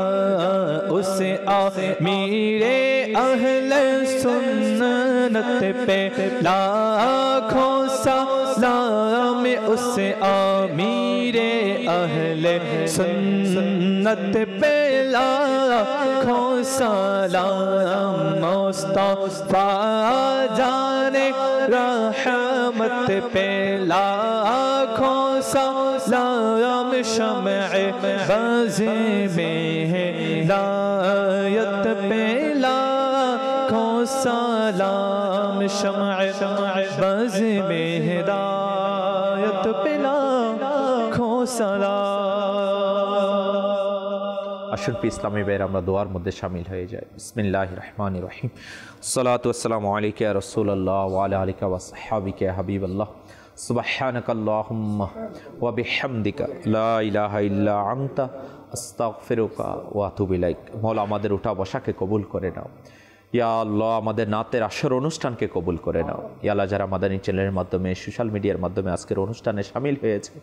उसे आमीरे अहले सुन्नत पे लाखों सलाम उसे आमीरे अहले सुन्नत पे लाखों सलाम मुस्तफा जाने रहमत पे लाखों सलाम शम्अ बज़ में हिदायत पे लाखों सलाम शम्अ बज़ में हिदायत पे लाखों सलाम আসুন ইসলামী ভাইয়ের আমরা দোয়ার মধ্যে শামিল হয়ে যাই। বিসমিল্লাহির রহমানির রহিম। সালাতু ওয়াসসালামু আলাইকা ইয়া রাসূলুল্লাহ ওয়া আলা আলিকা ওয়া সাহবিকা ইয়া হাবিবাল্লাহ। সুবহানাকাল্লাহুম্মা ওয়া বিহামদিকা লা ইলাহা ইল্লা আনতা আস্তাগফিরুকা ওয়া আতুবু ইলাইক। মওলা আমাদের উঠা বসাকে কবুল করে নাও। ইয়া আল্লাহ আমাদের নাতের আসর অনুষ্ঠানকে কবুল করে নাও। ইয়া আল্লাহ যারা মাদানী চ্যানেলের মাধ্যমে সোশ্যাল মিডিয়ার মাধ্যমে আজকের অনুষ্ঠানে শামিল হয়েছে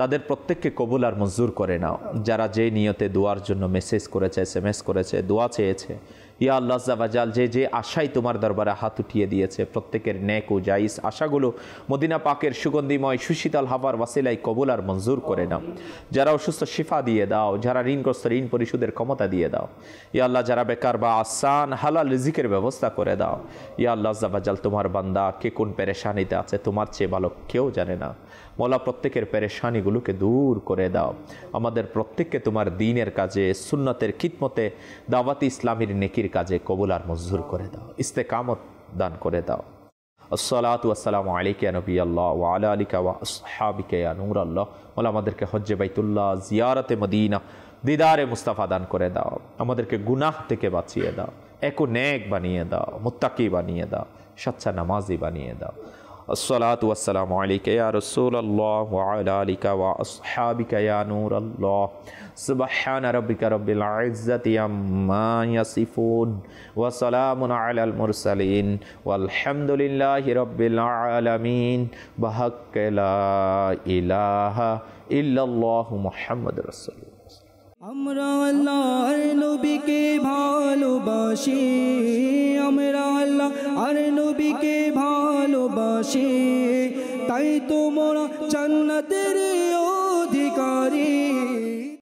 তাদের প্রত্যেককে কবুল আর মঞ্জুর করে নাও। যারা যে নিয়তে দোয়ার জন্য মেসেজ করেছে, SMS করেছে, দোয়া চেয়েছে, ইয়া আল্লাহ জাবাজাল, যে যে আশাই তোমার দরবারে হাত উঠিয়ে দিয়েছে প্রত্যেকের নেক ও জাইজ আশাগুলো মদিনা পাকের সুগন্ধিময় সুশীতল হাওয়ার ওয়াসিলায় কবুল আর মঞ্জুর করে নাও। যারা অসুস্থ শিফা দিয়ে দাও, যারা ঋণগ্রস্ত ঋণ পরিশোধের ক্ষমতা দিয়ে দাও। ইয়া আল্লাহ, যারা বেকার বা আসান হালাল রিজিকের ব্যবস্থা করে দাও। ইয়া আল্লাহ জাবাজাল, তোমার বান্দা কে কোন পেরেশানিতে আছে তোমার চেয়ে ভালো কেউ জানে না। মওলা, প্রত্যেকের পেরেশানিগুলোকে দূর করে দাও। আমাদের প্রত্যেককে তোমার দ্বীনের কাজে, সুন্নতের খিদমতে, দাওয়াতি ইসলামের নেকির কাজে কবুল আর মঞ্জুর করে দাও। ইস্তেকামত দান করে দাও। আসসালাতু ওয়াসসালামু আলাইকা ইয়া নবী আল্লাহ ওয়া আলা আলিকা ওয়া আসহাবিকা ইয়া নূর আল্লাহ। মওলা, আমাদেরকে হজ্জে বাইতুল্লাহ, জিয়ারতে মদিনা, দিদারে মুস্তাফা দান করে দাও। আমাদেরকে গুনাহ থেকে বাঁচিয়ে দাও, একো নেক বানিয়ে দাও, মুত্তাকি বানিয়ে দাও, সচ্চা নামাজি বানিয়ে দাও। আসসালাতু ওয়াসসালামু আলাইকা ইয়া রাসূলুল্লাহ ওয়া আলা আলিকা ওয়া আসহাবিকা ইয়া নূর আল্লাহ। সুবহানা রাব্বিকা রাব্বিল ইজ্জাতি আম্মা ইয়াসিফুন ওয়া সালামুন আলাল মুরসালিন ওয়ালহামদুলিল্লাহি রাব্বিল আলামিন। বিহাক্কি লা ইলাহা ইল্লাল্লাহু মুহাম্মাদুর রাসূলুল্লাহ। আমরা আল্লাহর নবীকে ভালোবাসি, আমরা আল্লাহর নবীকে ভালোবাসি, তাই তো মোরা জান্নাতের